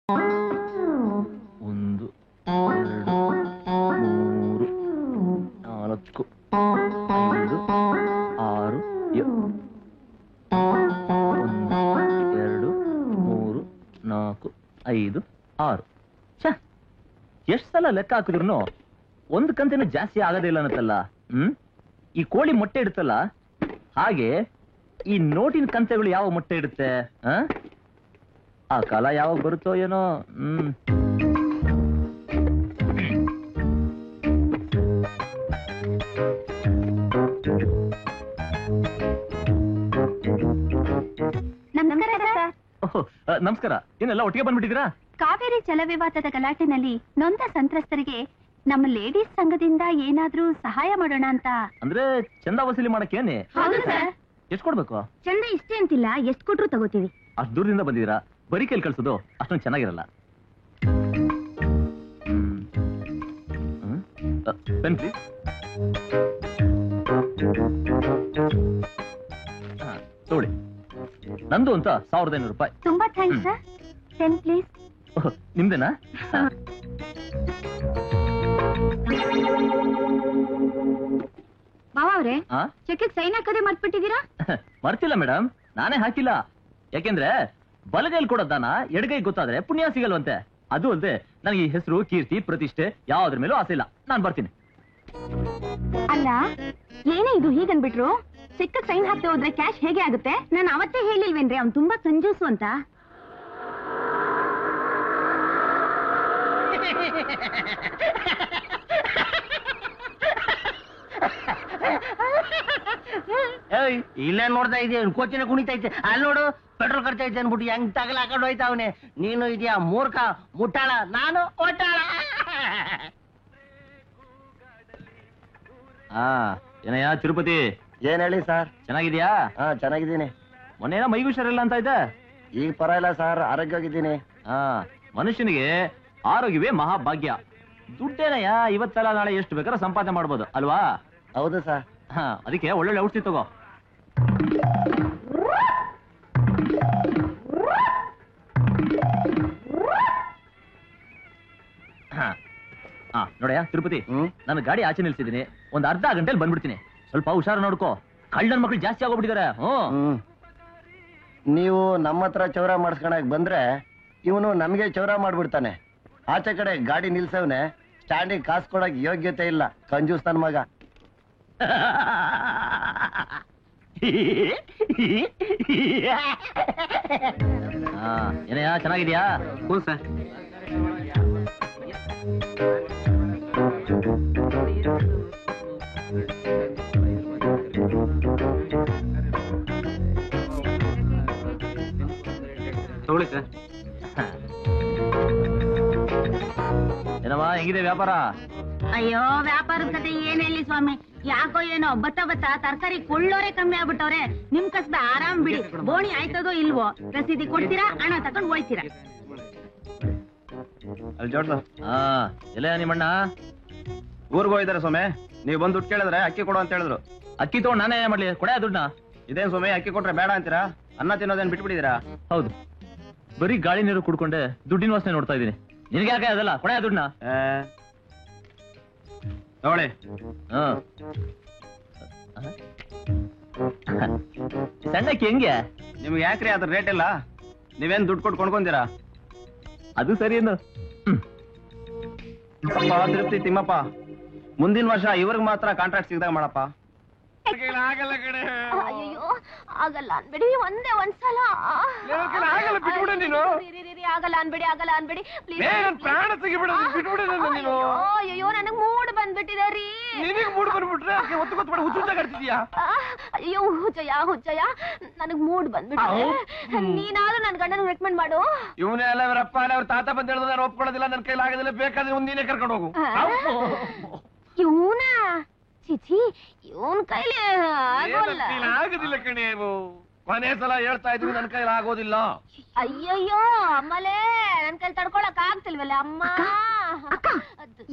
1 2 3 4 5 6 7 1 2 3 4 5 6 ಎಷ್ಟು ಸಲ ಲೆಕ್ಕ ಹಾಕಿದ್ರು ಒಂದು ಕಂತಿನ ಜಾಸ್ತಿ ಆಗೋದಿಲ್ಲ ಅನ್ನತ್ತಲ್ಲ. ಈ ಕೋಳಿ ಮೊಟ್ಟೆ ಇಡುತ್ತಲ್ಲ, ಹಾಗೆ ಈ ನೋಟಿನ ಕಂತೆಗಳು ಯಾವ ಮೊಟ್ಟೆ ಇಡುತ್ತೆ? ಆ ಕಾಲ ಯಾವಾಗ ಬರುತ್ತೋ ಏನೋ. ನಮಸ್ಕಾರ. ಏನೆಲ್ಲ ಒಟ್ಟಿಗೆ ಬಂದ್ಬಿಟ್ಟಿದ್ದೀರಾ? ಕಾವೇರಿ ಜಲ ವಿವಾದದ ಗಲಾಟೆನಲ್ಲಿ ನೊಂದ ಸಂತ್ರಸ್ತರಿಗೆ ನಮ್ಮ ಲೇಡೀಸ್ ಸಂಘದಿಂದ ಏನಾದ್ರೂ ಸಹಾಯ ಮಾಡೋಣ ಅಂತ. ಅಂದ್ರೆ ಚಂದ ವಸೂಲಿ ಮಾಡಕ್ಕೇನೆ? ಎಷ್ಟು ಕೊಡ್ಬೇಕು? ಚಂದ ಇಷ್ಟೇ ಅಂತಿಲ್ಲ, ಎಷ್ಟು ಕೊಟ್ರು ತಗೋತೀವಿ. ಅಷ್ಟು ದೂರದಿಂದ ಬಂದಿದ್ದೀರಾ, ಬರೀ ಕೈಲಿ ಕಳ್ಸೋದು ಅಷ್ಟೊಂದು ಚೆನ್ನಾಗಿರಲ್ಲ. Pen please. ತಗೊಳ್ಳಿ. ನಂದು ಅಂತ 1500 ರೂಪಾಯಿ. ತುಂಬಾ ಥ್ಯಾಂಕ್ಸ್ ಸರ್. Pen please. ನಿಮ್ದೇನಾ? ಮಾವ ಅವ್ರೆ, ಚೆಕ್ ಸೈನ್ ಹಾಕೋದೇ ಮರ್ತ್ಬಿಟ್ಟಿದ್ದೀರಾ? ಮರ್ತಿಲ್ಲ ಮೇಡಮ್, ನಾನೇ ಹಾಕಿಲ್ಲ. ಯಾಕೆಂದ್ರೆ ಬಲಗೈಲಿ ಕೊಡೋ ದಾನ ಎಡಗೈ ಗೊತ್ತಾದ್ರೆ ಪುಣ್ಯ ಸಿಗಲ್ವಂತೆ. ಅದು ಅಲ್ಲದೆ ನನಗೆ ಈ ಹೆಸರು, ಕೀರ್ತಿ, ಪ್ರತಿಷ್ಠೆ ಯಾವ್ದ್ರ ಮೇಲೂ ಆಸೆ ಇಲ್ಲ. ನಾನ್ ಬರ್ತೀನಿ. ಅಲ್ಲ, ಏನೇ ಇದು ಹೀಗನ್ಬಿಟ್ರು? ಚೆಕ್ ಸೈನ್ ಹಾಕಿ ಹೋದ್ರೆ ಕ್ಯಾಶ್ ಹೇಗೆ ಆಗುತ್ತೆ? ನಾನು ಅವತ್ತೇ ಹೇಳಿಲ್ವೇನ್ರಿ ಅವ್ನು ತುಂಬಾ ಕಂಜೂಸು ಅಂತ. ಇಲ್ಲ ನೋಡ್ತಾ ಇದೆಯಾ, ಕೋಚಿನ ಕುಣಿತೈತೆ. ಅಲ್ಲಿ ನೋಡು, ಪೆಟ್ರೋಲ್ ಖರ್ಚೈತೆ ಅನ್ಬಿಟ್ಟು ಹೆಂಗ್ ತಗಲ ಹಾಕೊಂಡು ಹೋಯ್ತಾವನೆ. ನೀನು ಇದೆಯಾ ಮೂರ್ಖ, ಮುಟ್ಟಾಳ, ನಾನು ಒಟ್ಟಾಳ. ಏನಯ್ಯ ತಿರುಪತಿ? ಏನ್ ಹೇಳಿ ಸರ್? ಚೆನ್ನಾಗಿದ್ಯಾ? ಚೆನ್ನಾಗಿದ್ದೀನಿ. ಮೊನ್ನೆ ಮೈಗೂ ಹುಷಾರಿಲ್ಲ ಅಂತ ಇದೆ. ಈಗ ಪರವಾಗಿಲ್ಲ ಸರ್, ಆರೋಗ್ಯವಾಗಿದ್ದೀನಿ. ಮನುಷ್ಯನಿಗೆ ಆರೋಗ್ಯವೇ ಮಹಾಭಾಗ್ಯ. ದುಡ್ಡೇನಯ್ಯ ಇವತ್ತೆಲ್ಲ ನಾಳೆ ಎಷ್ಟು ಬೇಕಾದ್ರೂ ಸಂಪಾದನೆ ಮಾಡ್ಬೋದು ಅಲ್ವಾ? ಹೌದು ಸರ್. ಅದಕ್ಕೆ ಒಳ್ಳೊಳ್ಳೆ ಔಷಧಿ ತಗೋ. ನೋಡಯ್ಯ ತಿರುಪತಿ, ನಾನು ಗಾಡಿ ಆಚೆ ನಿಲ್ಸಿದ್ದೀನಿ. ಒಂದ್ ಅರ್ಧ ಗಂಟೆಲಿ ಬಂದ್ಬಿಡ್ತೀನಿ. ಸ್ವಲ್ಪ ಹುಷಾರು ನೋಡ್ಕೋ. ಕಳ್ಳನ ಮಕ್ಳು ಜಾಸ್ತಿ ಆಗೋಗ್ಬಿಟ್ಟಿದ್ದಾರೆ. ನೀವು ನಮ್ಮ ಹತ್ರ ಚೌರ ಮಾಡಿಸ್ಕೊಳಕ್ ಬಂದ್ರೆ ಇವನು ನಮ್ಗೆ ಚೌರ ಮಾಡ್ಬಿಡ್ತಾನೆ. ಆಚೆ ಕಡೆ ಗಾಡಿ ನಿಲ್ಸವ್ನೆ, ಸ್ಟ್ಯಾಂಡಿಗೆ ಕಾಸು ಕೊಡಕ್ ಯೋಗ್ಯತೆ ಇಲ್ಲ. ಕಂಜೂಸ್ ನನ್ ಮಗ. ಏನಯ್ಯ ಚೆನ್ನಾಗಿದ್ಯಾ? ಹ್ಞೂ ಸರ್. ತಗೊಳ್ಳಿ ಸರ್. ಏನಮ್ಮ ಹೆಂಗಿದೆ ವ್ಯಾಪಾರ? ಅಯ್ಯೋ, ವ್ಯಾಪಾರದ ಕತೆ ಏನ್ ಹೇಳಿ ಸ್ವಾಮಿ. ಯಾಕೋ ಏನೋ ಬತ್ತ ತರಕಾರಿ ಕೊಳ್ಳೋರೆ ಕಮ್ಮಿ ಆಗ್ಬಿಟ್ಟವ್ರೆ. ನಿಮ್ ಕಸ್ಬ ಆರಾಮ್ ಬಿಡಿ. ಬೋಣಿ ಆಯ್ತದೋ ಇಲ್ವೋ, ರಸೀದಿ ಕೊಡ್ತೀರಾ, ಹಣ ತಕೊಂಡ್ ಹೋಯ್ತೀರಾ. ಅಲ್ಲಿ ಜೋಡ್ಸ. ಎಲ್ಲ ನಿಮ್ಮಣ್ಣ ಊರ್ಗ್ ಹೋಗಿದಾರೆ ಸೊಮೆ. ನೀವು ಬಂದು ದುಡ್ಡು ಕೇಳಿದ್ರೆ ಅಕ್ಕಿ ಕೊಡು ಅಂತ ಹೇಳಿದ್ರು. ಅಕ್ಕಿ ತಗೊಂಡು ನಾನೇ ಮಾಡ್ಲಿ? ಕೊಡ ದುಡ್ಡನ್ನ. ಇದೇನ್ ಸೊಮೆ, ಅಕ್ಕಿ ಕೊಟ್ರೆ ಬೇಡ ಅಂತೀರಾ? ಅನ್ನ ತಿನ್ನೋದೇನ್ ಬಿಟ್ಬಿಟ್ಟಿದ್ದೀರಾ? ಹೌದು, ಬರೀ ಗಾಳಿ ನೀರು ಕುಡ್ಕೊಂಡೆ ದುಡ್ಡಿನ ವಾಸನೆ ನೋಡ್ತಾ ಇದೀನಿ. ನಿನ್ಗೆ ಯಾಕೆ ಅದಲ್ಲ? ಕೊಡ ದುಡ್ಡನ್ನ. ತಗೊಳ್ಳಿ. ಸಣ್ಣಕ್ಕೆ ಹೆಂಗೆ? ನಿಮ್ಗೆ ಯಾಕ್ರಿ ಅದ್ರ ರೇಟ್ ಇಲ್ಲ? ನೀವೇನ್ ದುಡ್ಡು ಕೊಟ್ಟು ಕೊಂಡ್ಕೊಂತೀರಾ? ಅದು ಸರಿ ಏನು. ತಿರುಪ್ತಿ ತಿಮ್ಮಪ್ಪ, ಮುಂದಿನ ವರ್ಷ ಇವ್ರಿಗೆ ಮಾತ್ರ ಕಾಂಟ್ರಾಕ್ಟ್ ಸಿಗ್ದಾಗ ಮಾಡಪ್ಪ. ಆಗಲ್ಲ ಕಡೆ. ಅಯ್ಯೋ, ಆಗಲ್ಲ ಅನ್ಬೇಡಿ. ಒಂದ್ಸಲ ಆಗಲ್ಲ ಅನ್ಬೇಡಿ ಪ್ಲೀಸ್. ಅಯ್ಯೋ, ನನಗ್ ಮೂಡ್ ಬಂದ್ಬಿಟ್ಟಿದೆ ರೀ. ಅಯ್ಯೋ ಹುಚ್ಚಯ್ಯ, ನನಗ್ ಮೂಡ್ ಬಂದ್ಬಿಟ್ಟಿದೆ. ನೀನಾದ್ರೂ ನನ್ ಗಂಡನ ರೆಕಮೆಂಡ್ ಮಾಡು. ಇವನೆಲ್ಲ ಅವರಪ್ಪ ಅವ್ರ ತಾತ ಬಂದ್ ಹೇಳಿದ್ರೆ ನಾನು ಒಪ್ಕೊಳ್ಳೋದಿಲ್ಲ. ನನ್ ಕೈಲಿ ಆಗೋದಿಲ್ಲ. ಬೇಕಾದ್ರೆ ಒಂದಿನೇ ಕರ್ಕೊಂಡು ಹೋಗು. ಇವನ ಚಿಚಿ, ಇವನ್ ಕೈಲಿ ಆಗೋದಿಲ್ಲ ಕಣೆ. ಕೊನೆ ಸಲ ಹೇಳ್ತಾ ಇದ್ವಿ, ನನ್ ಕೈಲಿ ಆಗೋದಿಲ್ಲ. ಅಯ್ಯಯ್ಯೋ ಅಮ್ಮಲೇ, ನನ್ ಕೈಲಿ ತಡ್ಕೊಳಕ್ ಆಗ್ತಿಲ್ವಲ್ಲ ಅಮ್ಮ.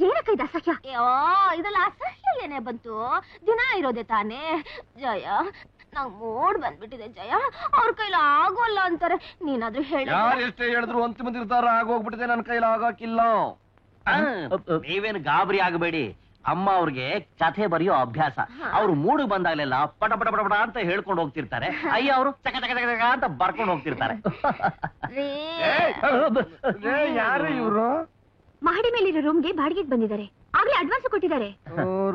ಏನಕ್ಕ ಇದು ಅಸಹ್ಯ? ಅಯ್ಯೋ, ಇದೆಲ್ಲ ಅಸಹ್ಯ ಏನೇ ಬಂತು? ದಿನ ಇರೋದೆ ತಾನೇ. ಜಯ, ನಂಗ್ ಮೂಡ್ ಬಂದ್ಬಿಟ್ಟಿದೆ ಜಯ. ಅವ್ರ ಕೈಲಿ ಆಗೋಲ್ಲ ಅಂತಾರೆ, ನೀನಾದ್ರೂ ಹೇಳಿ. ಯಾರು ಎಷ್ಟೇ ಹೇಳಿದ್ರು ಅಂತಿಮ ನಿರ್ಧಾರ ಆಗೋಗ್ಬಿಟ್ಟಿದೆ, ನನ್ನ ಕೈಲಿ ಆಗೋಕಿಲ್ಲ. ನೀವೇನು ಗಾಬರಿ ಆಗಬೇಡಿ. ಅಮ್ಮ ಅವ್ರಿಗೆ ಕಥೆ ಬರೆಯೋ ಅಭ್ಯಾಸ. ಅವ್ರು ಮೂಡು ಬಂದಾಗಲೆಲ್ಲ ಪಟ ಪಟ ಪಟ ಪಟ ಅಂತ ಹೇಳ್ಕೊಂಡು ಹೋಗ್ತಿರ್ತಾರೆ. ಅಯ್ಯ ಅವರು ಚಕ ಚಕ ಚಕ ಚಕ ಅಂತ ಬರ್ಕೊಂಡು ಹೋಗ್ತಿರ್ತಾರೆ. ಯಾರು ಇವ್ರು? ಮಹಡಿ ಮೇಲಿರೋ ರೂಮ್ಗೆ ಬಾಡಿಗೆಗೆ ಬಂದಿದ್ದಾರೆ. ಆಗ್ಲೇ ಅಡ್ವಾನ್ಸ್ ಕೊಟ್ಟಿದ್ದಾರೆ.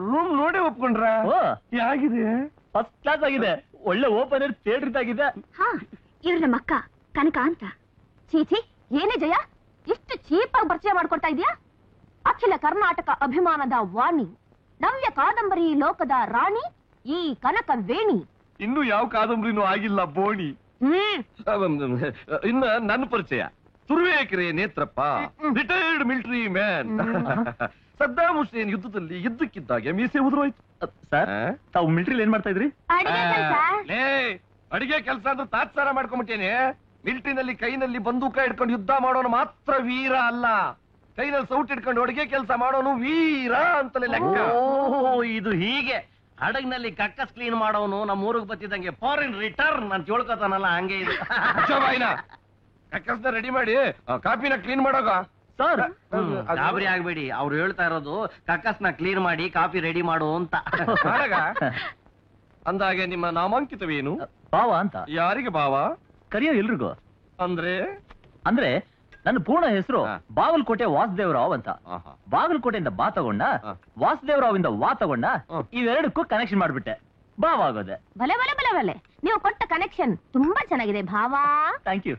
ರೂಮ್ ನೋಡಿ ಒಪ್ಕೊಂಡ್ರ? ಹೇಗಿದೆ? ಫಸ್ಟ್ ಕ್ಲಾಸ್ ಆಗಿದೆ. ಒಳ್ಳೆ ಓಪನ್ ಏರ್ ಥಿಯೇಟರ್ ಆಗಿದೆ. ಹಾ, ಇವ್ರ ನಮ್ಮ ಅಕ್ಕ ಕನಕ ಅಂತ. ಚೀಚಿ, ಏನೇ ಜಯ ಇಷ್ಟು ಚೀಪ್ ಆಗಿ ಪರಿಚಯ ಮಾಡ್ಕೊಡ್ತಾ ಇದೀಯಾ? ಅಖಿಲ ಕರ್ನಾಟಕ ಅಭಿಮಾನದ ವಾಣಿ, ನವ್ಯ ಕಾದಂಬರಿ ಲೋಕದ ರಾಣಿ, ಈ ಕನಕ ವೇಣಿ. ಇನ್ನು ಯಾವ ಕಾದಂಬರಿನೂ ಆಗಿಲ್ಲ ಬೋಣಿ. ಇನ್ನ ನನ್ನ ಪರಿಚಯ Turuvekere Netrappa, retired military man. Saddam Hussein ಯುದ್ಧದಲ್ಲಿ ಯುದ್ಧಕ್ಕಿದ್ದಾಗ ಮೀಸೆ ಉದುರೋಯ್ತು. ಸರ್, ತಾವು ಮಿಲಿಟರಿ ಏನ್ ಮಾಡ್ತಾ ಇದ್ರಿ? ಅಡಿಗೆ ಕೆಲ್ಸ? ಲೇ, ಅಡಿಗೆ ಕೆಲಸ ಅಂದ್ರೆ ತಾತ್ಸಾರ ಮಾಡ್ಕೊಂಡ್ಬಿಟ್ಟೇನೆ. ಮಿಲಿಟರಿನಲ್ಲಿ ಕೈನಲ್ಲಿ ಬಂದೂಕ ಇಟ್ಕೊಂಡು ಯುದ್ಧ ಮಾಡೋನು ಮಾತ್ರ ವೀರ ಅಲ್ಲ, ಕೈನಲ್ಲಿ ಸೌಟ್ ಇಟ್ಕೊಂಡು ಅಡಿಗೆ ಕೆಲಸ ಮಾಡೋನು ವೀರ ಅಂತಲೇ ಲೆಕ್ಕ. ಇದು ಹೀಗೆ ಹಡಗ್ನಲ್ಲಿ ಕಕ್ಕಸ್ ಕ್ಲೀನ್ ಮಾಡೋನು ನಮ್ಮ ಊರಿಗೆ ಬತ್ತಿದಂಗೆ ಫಾರಿನ್ ರಿಟರ್ನ್ ಅಂತ ಹೇಳ್ಕೊತಾನಲ್ಲ, ಹಂಗೆ ಇದು. ಕಕ್ಕಸ್ನ ರೆಡಿ ಮಾಡಿ ಕಾಪಿನ ಕ್ಲೀನ್ ಮಾಡೋಗ. ಸರ್, ಗಾಬರಿ ಆಗ್ಬೇಡಿ, ಅವ್ರು ಹೇಳ್ತಾ ಇರೋದು ಕಕ್ಕಸ್ನ ಕ್ಲೀನ್ ಮಾಡಿ ಕಾಫಿ ರೆಡಿ ಮಾಡು ಅಂತ. ಅಂದಾಗೆ ನಿಮ್ಮ ನಾಮಾಂಕಿತವೇನು? ಭಾವ ಅಂತ. ಯಾರಿಗೆ ಭಾವ? ಕರಿಯೋ ಎಲ್ರಿಗೂ. ಅಂದ್ರೆ ನನ್ನ ಪೂರ್ಣ ಹೆಸರು ಬಾಗಲಕೋಟೆ ವಾಸುದೇವರಾವ್ ಅಂತ. ಬಾಗಲಕೋಟೆಯಿಂದ ಬಾ ತಗೊಂಡ, ವಾಸುದೇವರಾವ್ ಇಂದ ವಾ ತಗೊಂಡ, ಇವೆರಡಕ್ಕೂ ಕನೆಕ್ಷನ್ ಮಾಡ್ಬಿಟ್ಟೆ, ಭಾವ ಆಗೋದೆ. ಭಲೆ ಭಲೆ ಭಲೆ ಭಲೆ, ನೀವು ಕೊಟ್ಟ ಕನೆಕ್ಷನ್ ತುಂಬಾ ಚೆನ್ನಾಗಿದೆ ಭಾವಾ. Thank you.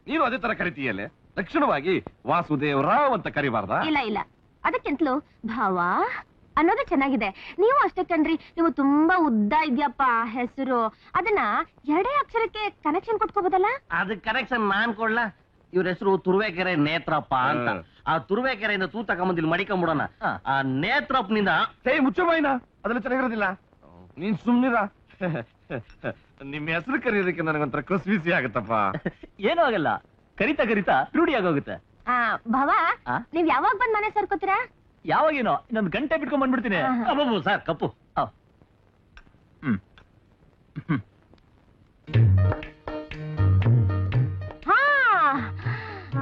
ನೀನು ಅದೇ ತರ ಕರಿತೀಯಲ್ಲೇ, ಲಕ್ಷಣವಾಗಿ ವಾಸುದೇವರಾವ್ ಅಂತ ಕರಿಬಾರ್ದ? ಇಲ್ಲ ಇಲ್ಲ, ಅದಕ್ಕಿಂತಲೂ ಭಾವಾ ಅನ್ನೋದು ಚೆನ್ನಾಗಿದೆ. ನೀವು ಅಷ್ಟೇ ಕಣ್ರಿ, ನೀವು ತುಂಬಾ ಉದ್ದ ಇದ್ಯಪ್ಪ ಹೆಸರು, ಅದನ್ನ ಎರಡೇ ಅಕ್ಷರಕ್ಕೆ ಕನೆಕ್ಷನ್ ಕೊಟ್ಕೋಬೋದಲ್ಲ? ಅದಕ್ಕೆ ಕನೆಕ್ಷನ್ ನಾನ್ ಕೊಡ್ಲಾ? ಇವ್ರ ಹೆಸರು ತುರುವೇಕೆರೆ ನೇತ್ರಪ್ಪ ಅಂತ. ಆ ತುರುವೇಕೆರೆಯಿಂದ ತೂತ ಕಮ್ಮಂದಿಲ್ ಮಡಿಕೊಂಬಿಡೋಣ. ಆ ನೇತ್ರಪ್ಪನಿಂದ ಮುಚ್ಚು ಬಾಯಿನ, ಅದೆಲ್ಲ ಚೆನ್ನಾಗಿರೋದಿಲ್ಲ. ನೀನ್ ಸುಮ್ನಿರ. ನಿಮ್ಮ ಹೆಸರು ಕರೆಯೋದಕ್ಕೆ ನನಗೊಂಥರ ಕಸ್ಬಿಸಿ ಆಗತ್ತಪ್ಪ. ಏನೂ ಆಗಲ್ಲ, ಕರಿತಾ ಕರಿತಾ ರೂಢಿ ಆಗೋಗುತ್ತೆ. ಭಾವ, ನೀವ್ ಯಾವಾಗ ಬಂದ್ ಮನೆ ಸೇರ್ಕೋತೀರಾ? ಯಾವಾಗೇನೋ ಇನ್ನೊಂದು ಗಂಟೆ ಬಿಟ್ಕೊಂಡ್ ಬಂದ್ಬಿಡ್ತೀನಿ. ಸರ್ ಕಪ್ಪು.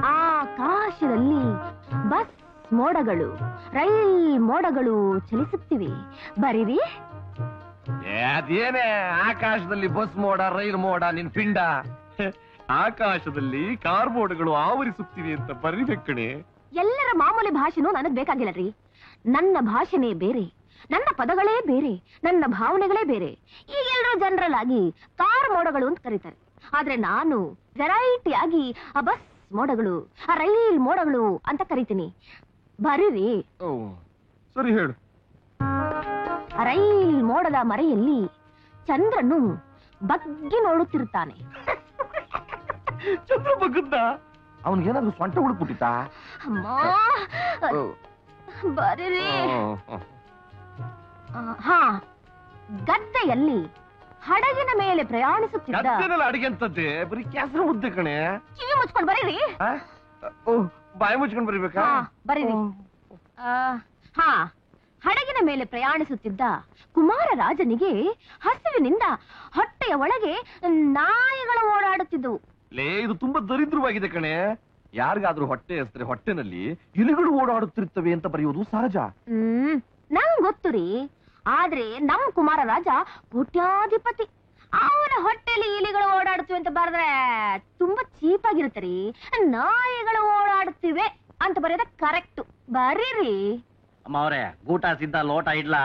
ಆಕಾಶದಲ್ಲಿ ಬಸ್ ಮೋಡಗಳು, ರೈಲ್ ಮೋಡಗಳು ಚಲಿಸುತ್ತಿವೆ, ಬರೀರಿ. ಅದೇನೇ ಆಕಾಶದಲ್ಲಿ ಬಸ್ ಮೋಡ ರೈಲ್ ಮೋಡ, ನಿನ್ ಪಿಂಡ. ಆಕಾಶದಲ್ಲಿ ಕಾರ್ ಮೋಡಗಳು ಆವರಿಸುತ್ತಿವೆ ಅಂತ ಬರೀಬೇಕಣೆ. ಎಲ್ಲರ ಮಾಮೂಲಿ ಭಾಷೆನೂ ನನಗ್ ಬೇಕಾಗಿಲ್ಲರಿ. ನನ್ನ ಭಾಷೆನೇ ಬೇರೆ, ನನ್ನ ಪದಗಳೇ ಬೇರೆ, ನನ್ನ ಭಾವನೆಗಳೇ ಬೇರೆ. ಈಗೆಲ್ಲರೂ ಜನರಲ್ ಆಗಿ ಕಾರ್ ಮೋಡಗಳು ಅಂತ ಕರೀತಾರೆ, ಆದ್ರೆ ನಾನು ವೆರೈಟಿ ಆಗಿ ಆ ಬಸ್ ಮೋಡಗಳು, ಆ ರೈಲ್ ಮೋಡಗಳು ಅಂತ ಕರಿತೀನಿ, ಬರೀರಿ. ಸರಿ ಹೇಳು. ಆ ರೈಲ್ ಮೋಡದ ಮರೆಯಲ್ಲಿ ಚಂದ್ರನು ಬಗ್ಗಿ ನೋಡುತ್ತಿರುತ್ತಾನೆ. ಚಂದ್ರ ಬಗ್ಗದ್ದ? ಅವನಿಗೇನಾದ್ರೂ ಸೊಂಟ ಉಳ್ಬಿಟ್ಟಿತ್ತ? ಅಮ್ಮ, ಬರೀರಿ. ಹಾ, ಗದ್ದೆಯಲ್ಲಿ ಹಡಗಿನ ಮೇಲೆ ಪ್ರಯಾಣಿಸುತ್ತಿದ್ದ. ಅಡಿಗೆ ಅಂತದ್ದೆ ಬರೀ ಕ್ಯಾಸರ ಮುದ್ದೆ ಕಣೆ. ಕಿವಿ ಮುಚ್ಕೊಂಡು ಬರೀರಿ. ಬಾಯಿ ಮುಚ್ಕೊಂಡು ಬರೀಬೇಕಾ? ಬರೀರಿ. ಹಾ, ಹಡಗಿನ ಮೇಲೆ ಪ್ರಯಾಣಿಸುತ್ತಿದ್ದ ಕುಮಾರ ರಾಜನಿಗೆ ಹಸಿವಿನಿಂದ ಹೊಟ್ಟೆಯ ಒಳಗೆ ನಾಯಿಗಳು ಓಡಾಡುತ್ತಿದ್ದವು. ಇದು ತುಂಬಾ ದರಿದ್ರವಾಗಿದೆ ಕಣೆ. ಯಾರಿಗಾದ್ರೂ ಹೊಟ್ಟೆ ಹೆಸರೆ ಹೊಟ್ಟೆನಲ್ಲಿ ಇಲಿಗಳು ಓಡಾಡುತ್ತಿರ್ತವೆ ಅಂತ ಬರೆಯೋದು ಸಹಜ. ನಂಗ್ ಗೊತ್ತು ರೀ, ಆದ್ರೆ ನಮ್ ಕುಮಾರ ರಾಜ ಕೋಟ್ಯಾಧಿಪತಿ. ಅವನ ಹೊಟ್ಟೆಯಲ್ಲಿ ಇಲಿಗಳು ಓಡಾಡುತ್ತಿವೆ ಅಂತ ಬರೆದ್ರೆ ತುಂಬಾ ಚೀಪ್ ಆಗಿರುತ್ತೆ ರೀ. ನಾಯಿಗಳು ಓಡಾಡುತ್ತಿವೆ ಅಂತ ಬರೆಯೋದ ಕರೆಕ್ಟ್. ಬರೀರಿ. ಅಮ್ಮ ಅವ್ರೆ, ಗೂಟ ಸಿದ್ಧ, ಲೋಟ ಇಡ್ಲಾ?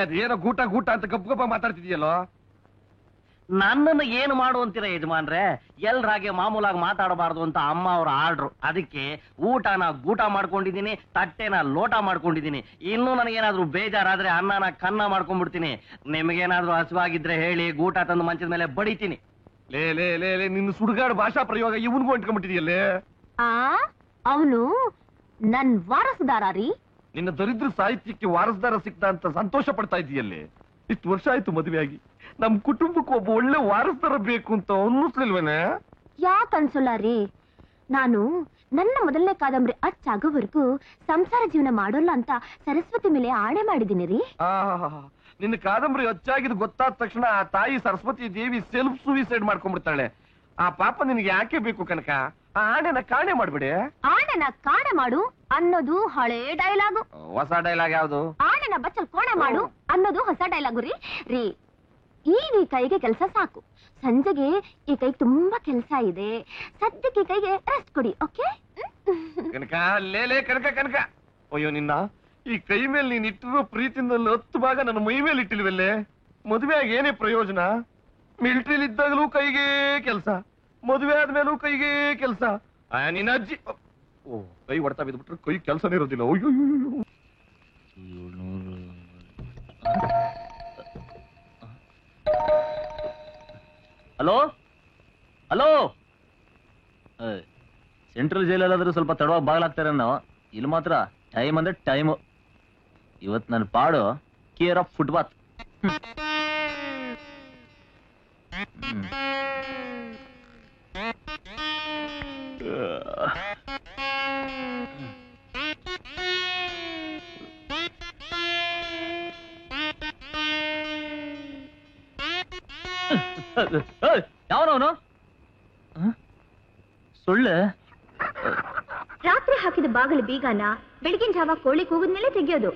ಅದೇನೋ ಗೂಟ ಗೂಟ ಅಂತ ಗಪ್ಪ ಗಪ್ಪ ಮಾತಾಡ್ತಿದ್ಯಲ್ಲೋ. ನನ್ನನ್ನು ಏನು ಮಾಡು ಅಂತೀರ ಯಜಮಾನ್ರೆ? ಎಲ್ರಾಗೆ ಮಾಮೂಲಾಗಿ ಮಾತಾಡಬಾರ್ದು ಅಂತ ಅಮ್ಮ ಅವ್ರ ಆರ್ಡ್ರು. ಅದಕ್ಕೆ ಊಟನ ಗೂಟ ಮಾಡ್ಕೊಂಡಿದೀನಿ, ತಟ್ಟೆನ ಲೋಟ ಮಾಡ್ಕೊಂಡಿದೀನಿ. ಇನ್ನೂ ನನಗೇನಾದ್ರೂ ಬೇಜಾರಾದ್ರೆ ಅನ್ನನ ಕನ್ನ ಮಾಡ್ಕೊಂಡ್ಬಿಡ್ತೀನಿ. ನಿಮಗೇನಾದ್ರೂ ಹಸುವಾಗಿದ್ರೆ ಹೇಳಿ, ಗೂಟ ತಂದು ಮಂಚದ ಮೇಲೆ ಬಡಿತೀನಿ. ಲೇ ಲೇ ಲೇ ಲೇ ನಿನ್ನ ಸುಡುಗಾಡು ಭಾಷಾ ಪ್ರಯೋಗ ಇವನ್ಗೂ ಅಂಟ್ಕೊಂಡ್ಬಿಟ್ಟಿದೆಯಲ್ಲೇ. ಅವನು ನನ್ ವಾರಸುದಾರ ರೀ. ನಿನ್ನ ದರಿದ್ರ ಸಾಹಿತ್ಯಕ್ಕೆ ವಾರಸುದಾರ ಸಿಕ್ತ ಅಂತ ಸಂತೋಷ ಪಡ್ತಾ ಇದೆಯಲ್ಲೇ. ಇಷ್ಟು ವರ್ಷ ಆಯ್ತು ಮದುವೆ ಆಗಿ, ನಮ್ ಕುಟುಂಬಕ್ಕೆ ಒಬ್ಬ ಒಳ್ಳೆ ವಾರಸುದಾರ ಬೇಕು ಅಂತ ಅನ್ನಿಸ್ಲಿಲ್ವೇನೆ? ಯಾಕೆ ಅನ್ಸಲ್ಲ ರೀ? ನಾನು ನನ್ನ ಮೊದಲನೇ ಕಾದಂಬರಿ ಅಚ್ಚಾಗೋವರೆಗೂ ಸಂಸಾರ ಜೀವನ ಮಾಡೋಲ್ಲ ಅಂತ ಸರಸ್ವತಿ ಮೇಲೆ ಆಣೆ ಮಾಡಿದ್ದೀನಿ ರೀ. ನಿನ್ನ ಕಾದಂಬರಿ ಹೆಚ್ಚಾಗಿದ್ದು ಗೊತ್ತಾದ ತಕ್ಷಣ ಆ ತಾಯಿ ಸರಸ್ವತಿ ದೇವಿ ಸೆಲ್ಫ್ ಸೂಯಿಸೈಡ್ ಮಾಡ್ಕೊಂಡ್ಬಿಡ್ತಾಳೆ. ಆ ಪಾಪ ನಿನಗೆ ಯಾಕೆ ಬೇಕು ಕನಕ? ಆ ಆಣೆನ ಕಾಣೆ ಮಾಡ್ಬಿಡಿ. ಆಣೆನ ಕಾಣೆ ಮಾಡು ಅನ್ನೋದು ಹಳೇ ಡೈಲಾಗು. ಹೊಸ ಡೈಲಾಗ್ ಯಾವ್ದು? ಆಣೆನ ಬಚ್ಚಲ್ ಕೋಣೆ ಮಾಡು ಅನ್ನೋದು ಹೊಸ ಡೈಲಾಗು ರೀ. ಈಗ ಈ ಕೈಗೆ ಕೆಲಸ ಸಾಕು. ಸಂಜೆಗೆ ಈ ಕೈಗೆ ತುಂಬಾ ಕೆಲಸ ಇದೆ. ಸದ್ಯಕ್ಕೆ ಈ ಕೈಗೆ ರೆಸ್ಟ್ ಕೊಡಿ, ಓಕೆ? ಕನಕ ಲೇಲೇ ಕನಕ ಕನಕ, ಅಯ್ಯೋ ನಿನ್ನ ಈ ಕೈ ಮೇಲೆ ನೀನ್ ಇಟ್ಟಿರೋ ಪ್ರೀತಿಯಿಂದ 10 ಭಾಗ ನನ್ನ ಮೈ ಮೇಲೆ ಇಟ್ಟಿಲ್ವಲ್ಲೇ. ಮದುವೆ ಆಗಿ ಏನೇ ಪ್ರಯೋಜನ? ಮಿಲಿಟರಿಲಿ ಇದ್ದಾಗಲೂ ಕೈಗೆ ಕೆಲಸ, ಮದುವೆ ಆದ್ಮೇಲೂ ಕೈಗೆ ಕೆಲಸ. ನಿನ್ನ ಅಜ್ಜಿ ಓ ಕೈ ಹೊಡ್ತಾ ಬಿದ್ಬಿಟ್ರೆ ಕೈ ಕೆಲಸನೇ ಇರೋದಿಲ್ಲ. ಅಯ್ಯೋ ಹಲೋ ಹಲೋ, ಸೆಂಟ್ರಲ್ ಜೈಲಲ್ಲಾದ್ರೂ ಸ್ವಲ್ಪ ತಡವಾಗಿ ಬಾಗ್ಲಾಗ್ತಾರೆ ನಾವು. ಇಲ್ಲಿ ಮಾತ್ರ ಟೈಮ್ ಅಂದ್ರೆ ಟೈಮು. ಇವತ್ತು ನನ್ನ ಪಾಡು ಕೇರ್ ಆಫ್ ಫುಟ್ಪಾತ್. ಯಾವನವನು? ಸುಳ್ಳೆ ರಾತ್ರಿ ಹಾಕಿದ ಬಾಗಿಲು ಬೀಗಾನ ಬೆಳಗಿನ ಜಾವ ಕೋಳಿ ಕೂಗಿದ್ಮೇಲೆ ತೆಗೆಯೋದು.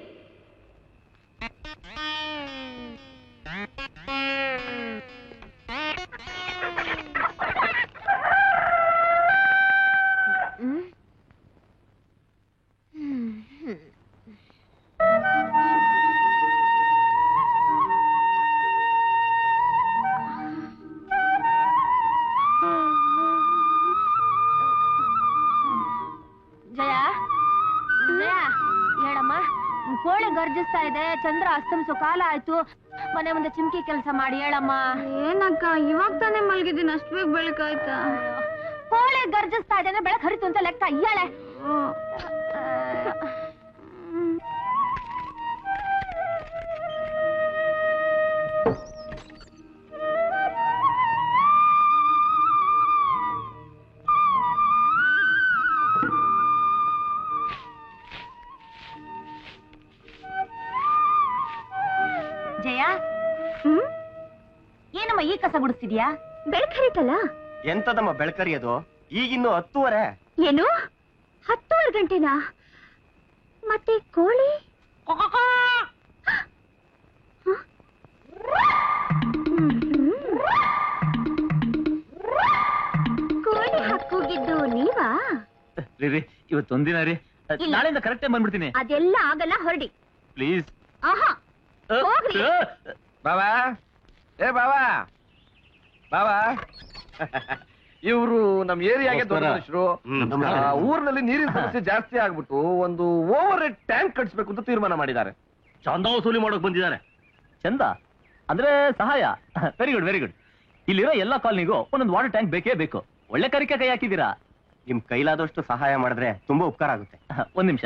ಕೋಳಿ ಗರ್ಜಿಸ್ತಾ ಇದೆ, ಚಂದ್ರ ಅಸ್ತಮಿಸೋ ಕಾಲ ಆಯ್ತು. ಮನೆ ಮುಂದೆ ಚಿಮ್ಕಿ ಕೆಲಸ ಮಾಡಿ ಹೇಳಮ್ಮ. ಏನಕ್ಕ ಇವಾಗ ತಾನೇ ಮಲ್ಗಿದ್ದೀನಿ, ಅಷ್ಟು ಬೇಗ ಬೆಳಕಾಯ್ತಾ? ಕೋಳಿ ಗರ್ಜಿಸ್ತಾ ಇದೆ ಅಂದ್ರೆ ಬೆಳಕ್ ಹರಿತು ಅಂತ ಲೆಕ್ಕ. ಹೇಳೆ. ಜಯ, ಏನಮ್ಮ ಈ ಕಸ ಗುಡಿಸ್ತಿದ್ಯಾ? ಬೆಳಕ್ ಹರಿತಲ್ಲ. ಎಂತದಮ್ಮ ಬೆಳಕರಿಯೋದು? ಈಗಿನ್ನು 10:30. ಏನು 10:30 ಗಂಟೆನಾ? ಮತ್ತೆ ಕೋಳಿ? ಕೋಳಿ ಹಾಕೋಗಿದ್ದು ನೀವಾ? ರೀ ಇವತ್ತೊಂದಿನ ರೀ, ನಾಳೆಯಿಂದ ಕರೆಕ್ಟ್ ಟೈಮ್ ಬಂದ್ಬಿಡ್ತೀನಿ. ಅದೆಲ್ಲ ಆಗಲ್ಲ, ಹೊರಡಿ ಪ್ಲೀಸ್. ಆಹಾ ಹೋಗ್ರಿ. ಬಾಬಾ, ಏ ಬಾಬಾ ಬಾಬಾ, ಇವ್ರು ನಮ್ ಏರಿಯಾಗೆ ದೊಡ್ಡ ಮನುಷ್ಯರು. ಊರಿನಲ್ಲಿ ನೀರಿನ ಸಮಸ್ಯೆ ಜಾಸ್ತಿ ಆಗ್ಬಿಟ್ಟು ಒಂದು ಓವರ್ ಹೆಡ್ ಟ್ಯಾಂಕ್ ಕಟ್ಸ್ಬೇಕು ಅಂತ ತೀರ್ಮಾನ ಮಾಡಿದ್ದಾರೆ. ಚಂದ ವಸೂಲಿ ಮಾಡೋಕ್ ಬಂದಿದ್ದಾರೆ. ಚಂದ ಅಂದ್ರೆ ಸಹಾಯ. Very good very good. ಇಲ್ಲಿರೋ ಎಲ್ಲಾ ಕಾಲನಿಗೂ ಒಂದೊಂದು ವಾಟರ್ ಟ್ಯಾಂಕ್ ಬೇಕೇ ಬೇಕು. ಒಳ್ಳೆ ಕರಿಕೆ ಕೈ ಹಾಕಿದ್ದೀರಾ. ನಿಮ್ ಕೈಲಾದಷ್ಟು ಸಹಾಯ ಮಾಡಿದ್ರೆ ತುಂಬಾ ಉಪಕಾರ ಆಗುತ್ತೆ. ಒಂದ್ ನಿಮಿಷ.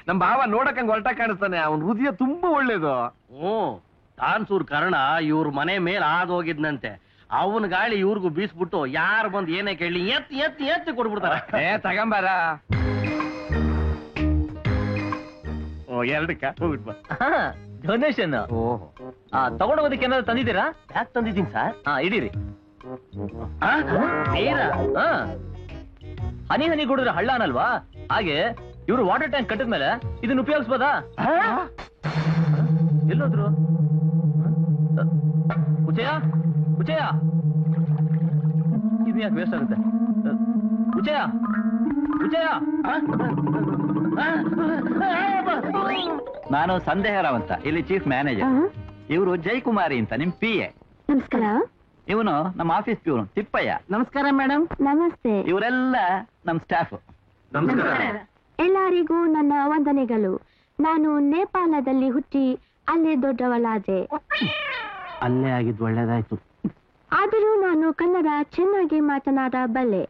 ನಮ್ ಬಾವ ನೋಡಕ್ ಹೊರಟ ಕಾಣಿಸ್ತಾನೆ, ಅವನ್ ಹೃದಯ ತುಂಬಾ ಒಳ್ಳೇದು. ಕಾನ್ಸೂರ್ ಕರ್ಣ ಇವ್ರ ಮನೆ ಮೇಲೆ ಆದೋಗಿದ್ನಂತೆ. ಅವನ್ ಗಾಳಿ ಇವ್ರಿಗೂ ಬೀಸ್ಬಿಟ್ಟು ಯಾರು ಬಂದು ಏನೇ ಕೇಳಿ ಎತ್ತಿ ಎತ್ತಿ ಎತ್ತಿ ಕೊಡ್ಬಿಡ್ತಾರ. ತಗಂಬಾರ. ಎರಡಕ್ಕ ಹೋಗ್ಬಿಟ್ ಬಾ. ಡೊನೇಷನ್ ತಗೊಂಡೋಗೋದಕ್ಕೆ ಏನಾದ್ರು ತಂದಿದ್ದೀರಾ? ಯಾಕೆ ತಂದಿದ್ದೀನಿ ಸರ್? ಇಡೀರಿ. ಹನಿ ಹನಿ ಗುಡಿದ್ರೆ ಹಳ್ಳ ಅನ್ನಲ್ವಾ? ಹಾಗೆ ಇವ್ರು ವಾಟರ್ ಟ್ಯಾಂಕ್ ಕಟ್ಟಿದ್ಮೇಲೆ ಇದನ್ನ ಉಪಯೋಗಿಸ್ಬೋದಾ? ಎಲ್ಲೋದ್ರು? ಉಚಯ ಉಚಯ, ಇದು ಯಾಕೆ ವೇಸ್ಟ್ ಆಗುತ್ತೆ? ಉಚಯ ಉಚಯ. ನಾನು ಸಂದೇಹರಾವ್ ಅಂತ, ಇಲ್ಲಿ ಚೀಫ್ ಮ್ಯಾನೇಜರ್. ಇವರು ಜಯಕುಮಾರಿ ಅಂತ ನಿಮ್ PA. ನಮಸ್ಕಾರ. ಇವನು ನಮ್ಮ ಆಫೀಸ್ ಪ್ಯೂನ್ ತಿಪ್ಪಯ್ಯ. ನಮಸ್ಕಾರ ಮೇಡಮ್. ನಮಸ್ತೆ. ಇವರೆಲ್ಲ ನಮ್ ಸ್ಟಾಫ್. ಎಲ್ಲರಿಗೂ ನನ್ನ ವಂದನೆಗಳು. ನಾನು ನೇಪಾಳದಲ್ಲಿ ಹುಟ್ಟಿ ಅಲ್ಲೇ ದೊಡ್ಡವಳಾದೆ. ಅಲ್ಲೇ ಆಗಿದ್ದು ಒಳ್ಳೇದಾಯ್ತು. ಆದರೂ ನಾನು ಕನ್ನಡ ಚೆನ್ನಾಗಿ ಮಾತನಾಡಬಲ್ಲೆ.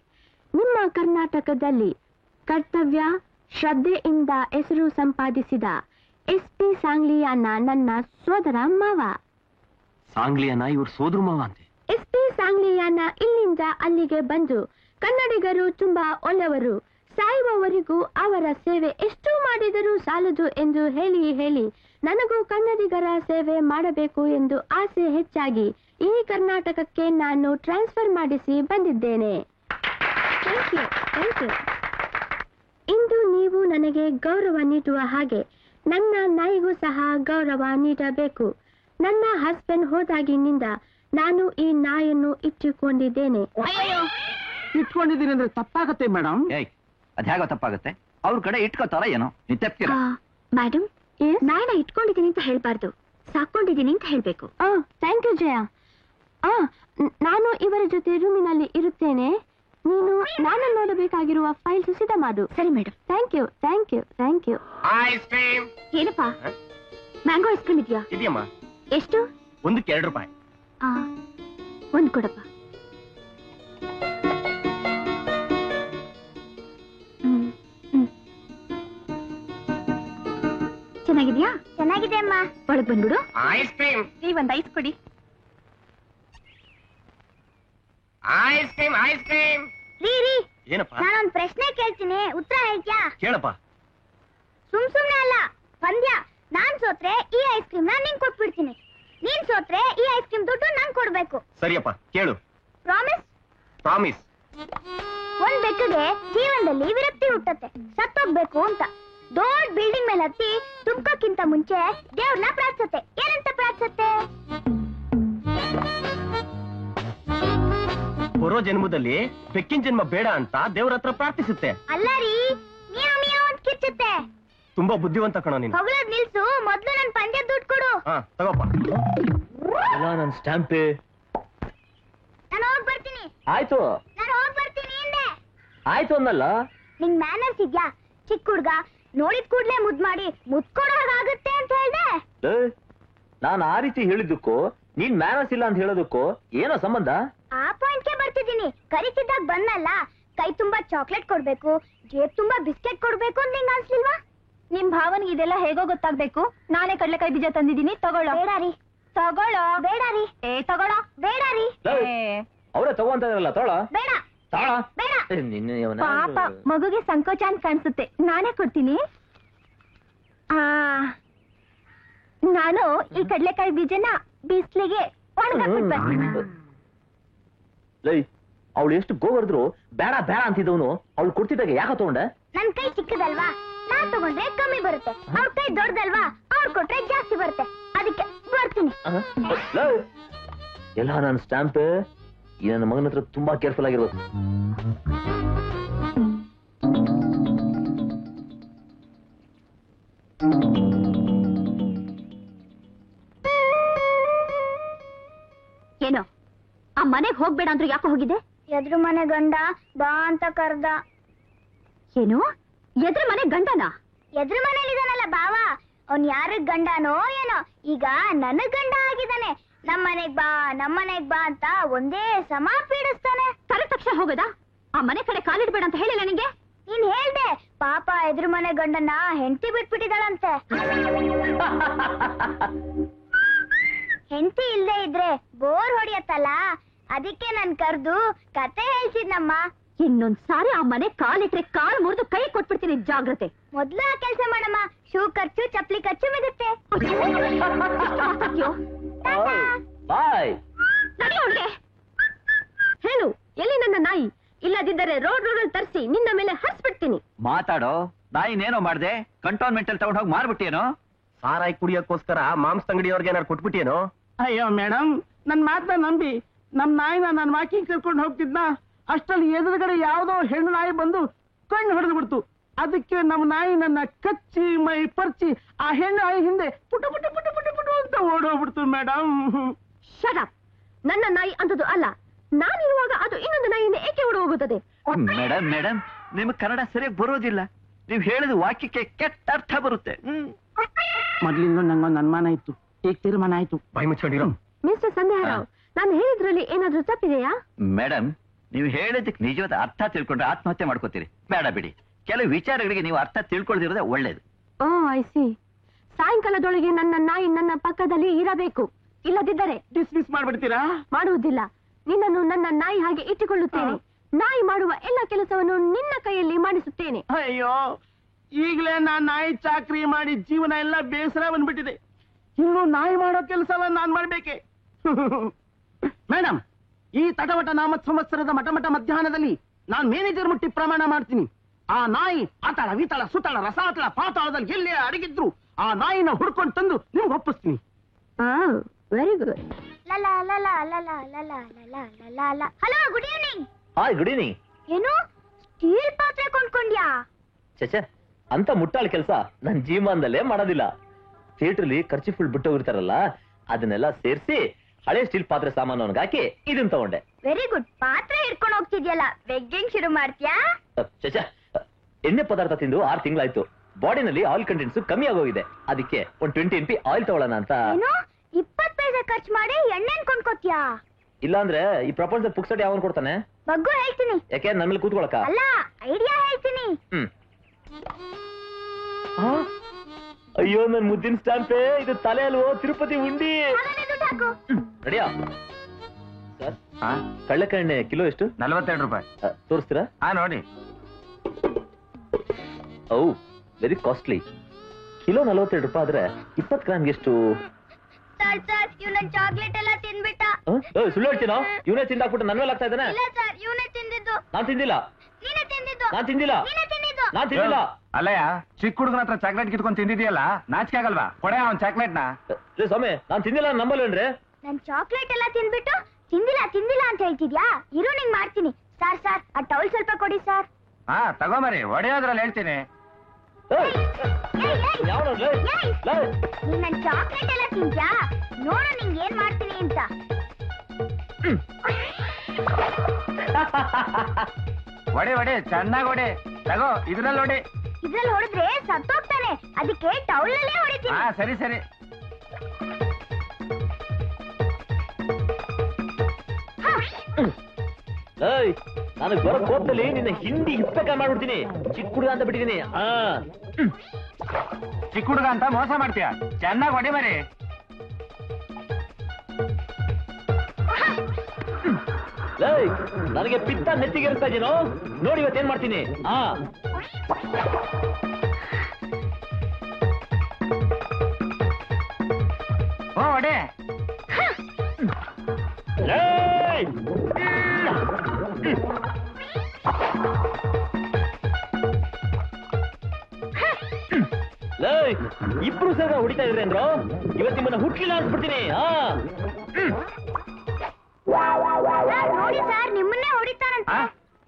ನಿಮ್ಮ ಕರ್ನಾಟಕದಲ್ಲಿ ಕರ್ತವ್ಯ ಶ್ರದ್ಧೆಯಿಂದ ಹೆಸರು ಸಂಪಾದಿಸಿದ SP ಸಾಂಗ್ಲಿಯಾನ ನನ್ನ ಸೋದರ ಮಾವ. ಸಾಂಗ್ಲಿಯನ್ನ ಇವ್ರ ಸೋದ್ರ ಮಾವ ಅಂತೆ. SP ಸಾಂಗ್ಲಿಯಾನ ಇಲ್ಲಿಂದ ಅಲ್ಲಿಗೆ ಬಂದು ಕನ್ನಡಿಗರು ತುಂಬಾ ಒಳ್ಳೆಯವರು, ಸಾಯುವವರೆಗೂ ಅವರ ಸೇವೆ ಎಷ್ಟು ಮಾಡಿದರೂ ಸಾಲದು ಎಂದು ಹೇಳಿ ಹೇಳಿ ನನಗೂ ಕನ್ನಡಿಗರ ಸೇವೆ ಮಾಡಬೇಕು ಎಂದು ಆಸೆ ಹೆಚ್ಚಾಗಿ ಈ ಕರ್ನಾಟಕಕ್ಕೆ ನಾನು ಟ್ರಾನ್ಸ್ಫರ್ ಮಾಡಿಸಿ ಬಂದಿದ್ದೇನೆ. Thank you. ಇಂದು ನೀವು ನನಗೆ ಗೌರವ ನೀಡುವ ಹಾಗೆ ನನ್ನ ನಾಯಿಗೂ ಸಹ ಗೌರವ ನೀಡಬೇಕು. ನನ್ನ ಹಸ್ಬೆಂಡ್ ಹೋದಾಗಿನಿಂದ ನಾನು ಈ ನಾಯನ್ನು ಇಟ್ಟುಕೊಂಡಿದ್ದೇನೆ. ಇಟ್ಕೊಂಡಿದ್ದೀನಿ ಅಂದ್ರೆ ತಪ್ಪಾಗತ್ತೆ ಮೇಡಮ್. ಏಯ್ ಅದ್ಯಾಗೋ ತಪ್ಪಾಗುತ್ತೆ? ಅವ್ರ ಕಡೆ ಇಟ್ಕೋತಾರ ಏನೋ ನಿತ್ಯ. ಮೇಡಮ್, ನಾಯಿನ ಇಟ್ಕೊಂಡಿದ್ದೀನಿ ಅಂತ ಹೇಳ್ಬಾರ್ದು, ಸಾಕೊಂಡಿದ್ದೀನಿ ಅಂತ ಹೇಳ್ಬೇಕು. ಥ್ಯಾಂಕ್ ಯು ಜಯ. ನಾನು ಇವರ ಜೊತೆ ರೂಮಿನಲ್ಲಿ ಇರುತ್ತೇನೆ. ನೀನು ನಾನು ನೋಡಬೇಕಾಗಿರುವ ಫೈಲ್ಸ್ ಸಿದ್ಧ ಮಾಡು. ಸರಿ madam. Thank you. Ice cream ಏನಪ್ಪಾ, ಮ್ಯಾಂಗೋ ಐಸ್ ಕ್ರೀಮ್ ಇದೆಯಾ? ಇದೆಯಮ್ಮ. ಎಷ್ಟು? ಒಂದಕ್ಕೆ 2 ರೂಪಾಯಿ. ಒಂದು ಕೊಡಪ್ಪ. ಚೆನ್ನಾಗಿದ್ಯಾ? ಚೆನ್ನಾಗಿದೆ ಅಮ್ಮ. ಒಳಗ್ ಬಂದ್ಬಿಡು. Ice cream. ಒಂದ್ ಐಸ್ ಕೊಡಿ. Ice cream. ರೀ ಏನಪ್ಪ? ನಾನೊಂದ್ ಪ್ರಶ್ನೆ ಕೇಳ್ತೀನಿ, ಉತ್ತರ ಹೇಳ್ತ್ಯಾ? ಕೇಳಪ್ಪ. ಸುಮ್ನೆ ಅಲ್ಲ, ಪಂದ್ಯ. ನಾನ್ ಸೋತ್ರೆ ಈ ಐಸ್ ಕ್ರೀಮ್ ನಿಂಗ್ ಕೊಟ್ಬಿಡ್ತೀನಿ. ನೀನ್ ಸೋತ್ರೆ ಈ ಐಸ್ ಕ್ರೀಮ್ ದುಡ್ಡು ನಾನ್ ಕೊಡ್ಬೇಕು. ಸರಿಯಪ್ಪ, ಕೇಳು. ಪ್ರಾಮಿಸ್. ಒಂದ್ ಬೆಕ್ಕಗೆ ಜೀವನದಲ್ಲಿ ವಿರಕ್ತಿ ಹುಟ್ಟತ್ತೆ, ಸತ್ತೋಗ್ಬೇಕು ಅಂತ. ದೊಡ್ಡ ಬಿಲ್ಡಿಂಗ್ ಮೇಲೆ ಹತ್ತಿ ತುಂಬಕ್ಕಿಂತ ಮುಂಚೆ ದೇವ್ರನ್ನ ಪ್ರಾರ್ಥಿಸತ್ತೆ. ಏನಂತ ಪ್ರಾರ್ಥಿಸತ್ತೆ? ಬರೋ ಜನ್ಮದಲ್ಲಿ ಬೆಕ್ಕಿನ ಜನ್ಮ ಬೇಡ ಅಂತ ದೇವ್ರ ಹತ್ರ ಪ್ರಾರ್ಥಿಸುತ್ತೆ. ಅಲ್ಲ ರೀ, ಮಿಯಾವ್ ಮಿಯಾವ್ ಅಂತ ಕಿಚ್ಚುತ್ತೆ. ತುಂಬಾ ಬುದ್ಧಿವಂತ ಕಣೋ ನೀನು. ಹೊಗಳದ್ ನಿಲ್ಸು, ಮೊದ್ಲು ನನ್ ಪಂದ್ಯ ದುಡ್ಡು ಕೊಡು. ತಗೋಪ್ಪ. ಎಲ್ಲ ನನ್ ಸ್ಟ್ಯಾಂಪೇ. ನಾನು ಹೋಗ್ ಬರ್ತೀನಿ. ಆಯ್ತು ಹಿಂದೆ. ಆಯ್ತು ಅನ್ನಲ್ಲ. ನಿಂಗ್ ಮ್ಯಾನರ್ಸ್ ಇದ್ಯಾ? ಚಿಕ್ಕ ಹುಡ್ಗ ನೋಡಿದ್ ಕೂಡ್ಲೆ ಮುದ್ ಮಾಡಿ ಮುದ್ಕೊಡೋ ಹಾಗಾಗುತ್ತೆ ಅಂತ ಹೇಳ್ದೆ. ನಾನು ಆ ರೀತಿ ಹೇಳಿದ್ದಕ್ಕೂ ನೀನ್ ಮ್ಯಾನರ್ಸ್ ಇಲ್ಲ ಅಂತ ಹೇಳೋದಕ್ಕೂ ಏನೋ ಸಂಬಂಧ? ಆ ಪಾಯಿಂಟ್ಗೆ ಬರ್ತಿದ್ದೀನಿ. ಕರಿತಿದ್ದಾಗ ಬಂದಲ್ಲ, ಕೈ ತುಂಬಾ ಚಾಕ್ಲೇಟ್ ಕೊಡ್ಬೇಕು, ಜೇಬ್ ತುಂಬಾ ಬಿಸ್ಕೆಟ್ ಕೊಡ್ಬೇಕು ಅಂತ ನಿಂಗ್ ಅನ್ಸ್ಲಿಲ್ವಾ? ನಿಮ್ ಭಾವನಿಗೆ ಇದೆಲ್ಲ ಹೇಗೋ ಗೊತ್ತಾಗ್ಬೇಕು. ನಾನೇ ಕಡ್ಲೆಕಾಯಿ ಬೀಜ ತಂದಿದ್ದೀನಿ, ತಗೊಳ್ಳೋ. ಬೇಡಾರಿ. ತಗೊಳ್ಳೋ. ಬೇಡಾರಿ. ತಗೊಳ್ಳೋ. ಬೇಡಾರಿ. ಅವರೇ ತಗೋಂತ ಇರಲ್ಲ, ತಗೊಳ. ಬೇಡ. ಬೇಡ. ಪಾಪ ಮಗುಗೆ ಸಂಕೋಚ ಅಂತ ಕಾಣಿಸುತ್ತೆ, ನಾನೇ ಕೊಡ್ತೀನಿ. ನಾನು ಈ ಕಡ್ಲೆಕಾಯಿ ಬೀಜನ ಬಿಸ್ಲಿಗೆ ಒಣಗಾಕ್ಬಿಟ್ಟು ಲೈ, ಅವಳು ಎಷ್ಟು ಗೋವರ್ದ್ರು ಬೇಡ ಬೇಡ ಅಂತಿದ್ದವನು ಅವಳು ಕೊಡ್ತಿದ್ದಾಗ ಯಾಕ ತಗೊಂಡೆ? ನನ್ ಕೈ ಚಿಕ್ಕದಲ್ವಾ, ನಾನ್ ತಗೊಂಡ್ರೆ ಕಮ್ಮಿ ಬರುತ್ತೆ. ಅವ್ರ ಕೈ ದೊಡ್ಡದಲ್ವಾ, ಅವ್ರು ಕೊಟ್ರೆ ಜಾಸ್ತಿ ಬರುತ್ತೆ. ಅದಕ್ಕೆ ಬರ್ತೀನಿ. ಎಲ್ಲ ನನ್ನ ಸ್ಟ್ಯಾಂಪ್. ಈ ನನ್ನ ಮಗನ ಹತ್ರ ತುಂಬಾ ಕೇರ್ಫುಲ್ ಆಗಿರ್ಬೇಕು. ಏನೋ ಆ ಮನೆಗ್ ಹೋಗ್ಬೇಡ ಅಂದ್ರೆ ಯಾಕೆ ಹೋಗಿದೆ? ಎದ್ರು ಮನೆ ಗಂಡ ಬಾ ಅಂತ ಕರ್ದ. ಏನು? ಎದ್ರು ಮನೆ ಗಂಡನ? ಎದ್ರು ಮನೇಲಿದಾನಲ್ಲ ಬಾವ, ಅವ್ನ್ ಯಾರಿಗ್ ಗಂಡನೋ ಏನೋ, ಈಗ ನನಗ್ ಗಂಡ ಆಗಿದ್ದಾನೆ. ನಮ್ಮನೆಗ್ ಬಾ ಅಂತ ಒಂದೇ ಸಮ ಪೀಡಿಸ್ತಾನೆ. ಕರೆದ ತಕ್ಷಣ ಹೋಗೋದಾ? ಆ ಮನೆ ಕಡೆ ಕಾಲಿಡ್ಬೇಡ ಅಂತ ಹೇಳಿಲ್ಲ ನಿಂಗೆ? ನೀನ್ ಹೇಳ್ದೆ, ಪಾಪ ಎದ್ರು ಮನೆ ಗಂಡನ ಹೆಂಡತಿ ಬಿಟ್ಬಿಟ್ಟಿದಾಳಂತೆ. ಹೆಂಡತಿ ಇಲ್ದೇ ಇದ್ರೆ ಬೋರ್ ಹೊಡಿಯತ್ತಲ್ಲ, ಅದಕ್ಕೆ ನನ್ ಕರ್ದು ಕತೆ ಹೇಳ್ಸಿದ್ನಮ್ಮ. ಇನ್ನೊಂದ್ ಸಾರಿ ಆ ಮನೆ ಕಾಲಿಟ್ರೆ ಕಾಲ್ ಮುರಿದು ಕೈ ಕೊಟ್ಬಿಡ್ತೀನಿ, ಜಾಗ್ರತೆ. ಮೊದ್ಲು ಆ ಕೆಲ್ಸ ಮಾಡಮ್ಮ, ಶೂ ಖರ್ಚು ಚಪ್ಲಿ ಖರ್ಚು ಮಿಗುತ್ತೆ. ಬಾಯ್. ಹೇಳು, ಎಲ್ಲಿ ನನ್ನ ನಾಯಿ? ಇಲ್ಲದಿದ್ದರೆ ರೋಡ್ ಅಲ್ಲಿ ತರಿಸಿ ನಿನ್ನ ಮೇಲೆ ಹರಿಸ್ಬಿಡ್ತೀನಿ. ಮಾತಾಡೋ. ನಾಯಿನೇನೋ ಮಾಡ್ದೆ? ಕಂಟೋನ್ಮೆಂಟ್ ಅಲ್ಲಿ ತಗೊಂಡ್ ಹೋಗಿ ಮಾರ್ಬಿಟ್ಟೇನೋ? ಸಾರಾಯಿ ಕುಡಿಯೋಕೋಸ್ಕರ ಮಾಂಸ ಅಂಗಡಿಯವ್ರಿಗೆ ಏನಾರು ಕೊಟ್ಬಿಟ್ಟೇನೋ? ಅಯ್ಯೋ ಮೇಡಮ್, ನನ್ ಮಾತನ್ನ ನಂಬಿ ನಮ್ ನಾಯಿನ ನನ್ ವಾಕಿಂಗ್ ಕರ್ಕೊಂಡು ಹೋಗ್ತಿದ್ನ, ಅಷ್ಟರಲ್ಲಿ ಎದುರುಗಡೆ ಯಾವ್ದೋ ಹೆಣ್ಣು ನಾಯಿ ಬಂದು ಕಣ್ಣು ಹೊಡೆದು ಬಿಡ್ತು. ಅದಕ್ಕೆ ನಮ್ ನಾಯಿ ನನ್ನ ಕಚ್ಚಿ ಮೈ ಪರ್ಚಿ ಆ ಹೆಣ್ಣು ನಾಯಿ ಹಿಂದೆ ಪುಟ ಪುಟ ಪುಟ ಪುಟ ಪುಟ ಅಂತ ಓಡೋಗ್ಬಿಡ್ತು ಮೇಡಮ್. Shut up. ನನ್ನ ನಾಯಿ ಅಂತದ್ದು ಅಲ್ಲ, ನಾನಿರುವಾಗ ಅದು ಇನ್ನೊಂದು ನಾಯಿಯಿಂದ ಏಕೆ ಓಡಿ ಹೋಗುತ್ತದೆ? ಮೇಡಮ್ ನಿಮ್ಗೆ ಕನ್ನಡ ಸರಿಯಾಗಿ ಬರೋದಿಲ್ಲ. ನೀವ್ ಹೇಳಿದ ವಾಕ್ಯಕ್ಕೆ ಕೆಟ್ಟ ಅರ್ಥ ಬರುತ್ತೆ. ಮೊದ್ಲಿಂದ ನಂಗೊಂದು ಅನುಮಾನ ಇತ್ತು, ಈಗ ತೀರ್ಮಾನ ಆಯ್ತು. ಬಾಯಿ ಮುಚ್ಕೊಂಡಿರೋ. ಮಿಸ್ಟರ್ ಸಂಧ್ಯಾರಾವ್, ನಾನು ಹೇಳಿದ್ರಲ್ಲಿ ಏನಾದ್ರೂ ತಪ್ಪಿದೆಯಾ? ಮೇಡಮ್, ನೀವು ಹೇಳಿದಕ್ಕೆ ನಿಜವಾದ ಅರ್ಥ ತಿಳ್ಕೊಂಡ್ರೆ ಆತ್ಮಹತ್ಯೆ ಮಾಡ್ಕೋತೀರಿ. ಬೇಡ ಬಿಡಿ, ಕೆಲವು ವಿಚಾರಗಳಿಗೆ ನೀವು ಅರ್ಥ ತಿಳ್ಕೊಳ್ದಿರೋದೇ ಒಳ್ಳೇದು. ಓ ಐ ಸಿ. ಸಾಯಂಕಾಲದೊಳಗೆ ನನ್ನ ನಾಯಿ ನನ್ನ ಪಕ್ಕದಲ್ಲಿ ಇರಬೇಕು, ಇಲ್ಲದಿದ್ದರೆ ಡಿಸ್ಮಿಸ್ ಮಾಡ್ಬಿಡ್ತೀರಾ? ಮಾಡುವುದಿಲ್ಲ. ನಿನ್ನನ್ನು ನನ್ನ ನಾಯಿ ಹಾಗೆ ಇಟ್ಟುಕೊಳ್ಳುತ್ತೇನೆ. ನಾಯಿ ಮಾಡುವ ಎಲ್ಲ ಕೆಲಸವನ್ನು ನಿನ್ನ ಕೈಯಲ್ಲಿ ಮಾಡಿಸುತ್ತೇನೆ. ಬಿಡ್ತೇನೆ. ಅಯ್ಯೋ, ಈಗಲೇ ನಾನ್ ನಾಯಿ ಚಾಕ್ರಿ ಮಾಡಿ ಜೀವನ ಎಲ್ಲ ಬೇಸರ ಬಂದ್ಬಿಟ್ಟಿದೆ. ಇನ್ನು ನಾಯಿ ಮಾಡೋ ಕೆಲಸ ನಾನ್ ಮಾಡ್ಬೇಕೆ? ಮೇಡಮ್, ಈ ತಟವಟ ನಾಮತ್ ಸಂವತ್ಸರದ ಮಠಮಠ ಮಧ್ಯಾಹ್ನದಲ್ಲಿ ನಾನ್ ಮ್ಯಾನೇಜರ್ ಮುಟ್ಟಿ ಪ್ರಮಾಣ ಮಾಡ್ತೀನಿ. ಆ ನಾಯಿ ಅತಳ ವಿತಳ ಸುತಳ ರಸಾತಳ ಪಾತಾಳದಲ್ಲಿ ಎಲ್ಲೇ ಅಡಗಿದ್ರು ಆ ನಾಯಿನ ಹುಡ್ಕೊಂಡು ತಂದು ನಿಮ್ಗೆ ಒಪ್ಪಿಸ್ತೀನಿ. Very good. Hello, good evening. Hi, good evening. ಏನು ಸ್ಟೀಲ್ ಪಾತ್ರೆ ಕೊಂಡ್ಕೊಂಡ್ಯಾ? ಚಚೆ, ಅಂತ ಮುಟ್ಟಾಳ ಕೆಲಸ ನನ್ ಜೀವನದಲ್ಲೇ ಮಾಡೋದಿಲ್ಲ. ಥಿಯೇಟರ್ಲಿ ಖರ್ಚು ಫುಲ್ ಬಿಟ್ಟೋಗಿರ್ತಾರಲ್ಲ, ಅದನ್ನೆಲ್ಲ ಸೇರಿಸಿ ಹಳೆ ಸ್ಟೀಲ್ ಪಾತ್ರೆ ಸಾಮಾನು ಹಾಕಿ ಇದನ್ನ ತಗೊಂಡೆ. Very good. ಪಾತ್ರೆ ಹಿಡ್ಕೊಂಡು ಹೋಗ್ತಿದ್ಯಲ್ಲ, ಬೆಗ್ಗಿಂಗ್ ಶುರು ಮಾಡ್ತೀಯಾ? ಚಚೆ, ಎಣ್ಣೆ ಪದಾರ್ಥ ತಿಂದು 6 ತಿಂಗಳಾಯ್ತು. ಬಾಡಿನಲ್ಲಿ ಆಯಿಲ್ ಕಂಟೆಂಟ್ಸ್ ಕಮ್ಮಿ ಆಗೋಗಿದೆ. ಅದಕ್ಕೆ ಒಂದು 20 NP ಆಯಿಲ್ ತಗೊಳ್ಳೋಣ ಅಂತ. 20 ಪೈಸೆ ಖರ್ಚು ಮಾಡಿ ಎಣ್ಣೆನ್ ಕೊಂಡ್ಕೋತ್ಯಾ? ಇಲ್ಲಾಂದ್ರೆ ಈ ಪ್ರಪಂಚದ ಪುಕ್ಸಟ್ ಯಾವನ್ ಕೊಡ್ತಾನೆ? ಬಗ್ಗು ಹೇಳ್ತೀನಿ. ಯಾಕೆ ನನ್ ಮೇಲೆ ಕೂತ್ಕೊಳಕ? ಅಲ್ಲ, ಐಡಿಯಾ ಹೇಳ್ತೀನಿ. ಅಯ್ಯೋ, ನನ್ ಮುದ್ದಿನ ಸ್ಟಾಂಪೇ ಇದು. ತಲೆ ಅಲ್ವೋ ತಿರುಪತಿ ಉಂಡಿ. ರೆಡಿಯಾ ಸರ್? ಕಳ್ಳಕಣ್ಣೆ ಕಿಲೋ ಎಷ್ಟು? 42 ರೂಪಾಯಿ. ತೋರಿಸ್ತೀರಾ? ನೋಡಿ. ಓ, ವೆರಿ ಕಾಸ್ಟ್ಲಿ. ಕಿಲೋ 42 ರೂಪಾಯಿ ಆದ್ರೆ 20 ಗ್ರಾಮ್ಗೆ ಎಷ್ಟು? ಚಾಕ್ಲೇಟ್ ಎಲ್ಲ ತಿನ್ಬಿಟ್ಟ. ಸುಳ್ಳು ಹೇಳ್ತೀನೋ? ಇವನೇ ತಿಂದಾಕ್ಬಿಟ್ಟು ನನ್ನ ಮೇಲೆ ಆಗ್ತಾ ಇದ್ದಾನೆ. ಇವನೇ ತಿಂದಿದ್ದು. ನಾನ್ ತಿಂದಿಲ್ಲ. ನೀನೇ ತಿಂದಿದ್ದು. ನಾನ್ ತಿಂದಿಲ್ಲ. ನೀನೇ ತಿಂದಿದ್ದು. ನಾನ್ ತಿಂದಿಲ್ಲ. ಅಲ್ಲಯ್ಯ, ಚಿಕ್ಕ ಹುಡುಗನ ಹತ್ರ ಚಾಕ್ಲೇಟ್ ಕಿತ್ಕೊಂಡು ತಿಂದಿದ್ಯಲ್ಲ, ನಾಚಿಕೆ ಆಗಲ್ವಾ? ಕೊಡೆ ಅವನ್ ಚಾಕ್ಲೇಟ್ ನ. ಸ್ವಾಮಿ, ನಾನ್ ತಿಂದಿಲ್ಲ ನಂಬಲ್ವೇನ್ರಿ? ನನ್ ಚಾಕ್ಲೇಟ್ ಎಲ್ಲ ತಿನ್ಬಿಟ್ಟು ತಿಂದಿಲ್ಲ ಅಂತ ಹೇಳ್ತಿದ್ಯಾ? ಇರು, ನಿಂಗ್ ಮಾಡ್ತೀನಿ. ಸರ್, ಆ ಟೌಲ್ ಸ್ವಲ್ಪ ಕೊಡಿ ಸರ್. ತಗೊಂಬರಿ, ಒಡೆಯೋದ್ರಲ್ಲಿ ಹೇಳ್ತೀನಿ. ನೀನ್ ನನ್ ಚಾಕ್ಲೇಟ್ ಎಲ್ಲ ತಿಂತ್ಯಾ? ನೋಡು ನಿಂಗ್ ಏನ್ ಮಾಡ್ತೀನಿ ಅಂತ. ಒಡೆ ಚೆನ್ನಾಗ್ ಒಡೆ. ತಗೋ, ಇದ್ರಲ್ಲಿ ಹೊಡಿ. ಇದ್ರಲ್ಲಿ ಹೊಡೆದ್ರೆ ಸತ್ತೋಗ್ತಾನೆ, ಅದಕ್ಕೆ ಟೌಲ್ ಅಲ್ಲೇ ಹೊಡಿತೀನಿ. ಸರಿ ಸರಿ. ನನಗ್ ಬರೋ ಕೋಪದಲ್ಲಿ ನಿನ್ನ ಹಿಂದಿ ಹಿಪ್ಪಕ ಮಾಡ್ಬಿಡ್ತೀನಿ. ಚಿಕ್ಕ ಹುಡುಗ ಅಂತ ಬಿಟ್ಟಿದ್ದೀನಿ. ಚಿಕ್ಕ ಹುಡುಗ ಅಂತ ಮೋಸ ಮಾಡ್ತೀಯ? ಚೆನ್ನಾಗ್ ಹೊಡಿ ಮರಿ. ನನಗೆ ಪಿತ್ತ ನೆತ್ತಿಗೆ ಇರ್ತಾ ಇದೀನೋ ನೋಡಿ, ಇವತ್ತೇನ್ ಮಾಡ್ತೀನಿ. ಹೊಡೆ. ಇಬ್ರು ಸೇರ ಹೊಡಿತಾ ಇದ್ರೇನ್ರೋ? ಇವತ್ತು ನಿಮ್ಮನ್ನ ಹುಟ್ಲಿಲ್ಲ ಅನ್ಸ್ಬಿಡ್ತೀನಿ. ನೋಡಿ ಸರ್, ನಿಮ್ಮನ್ನೇ ಹೊಡಿತಾರಂತ.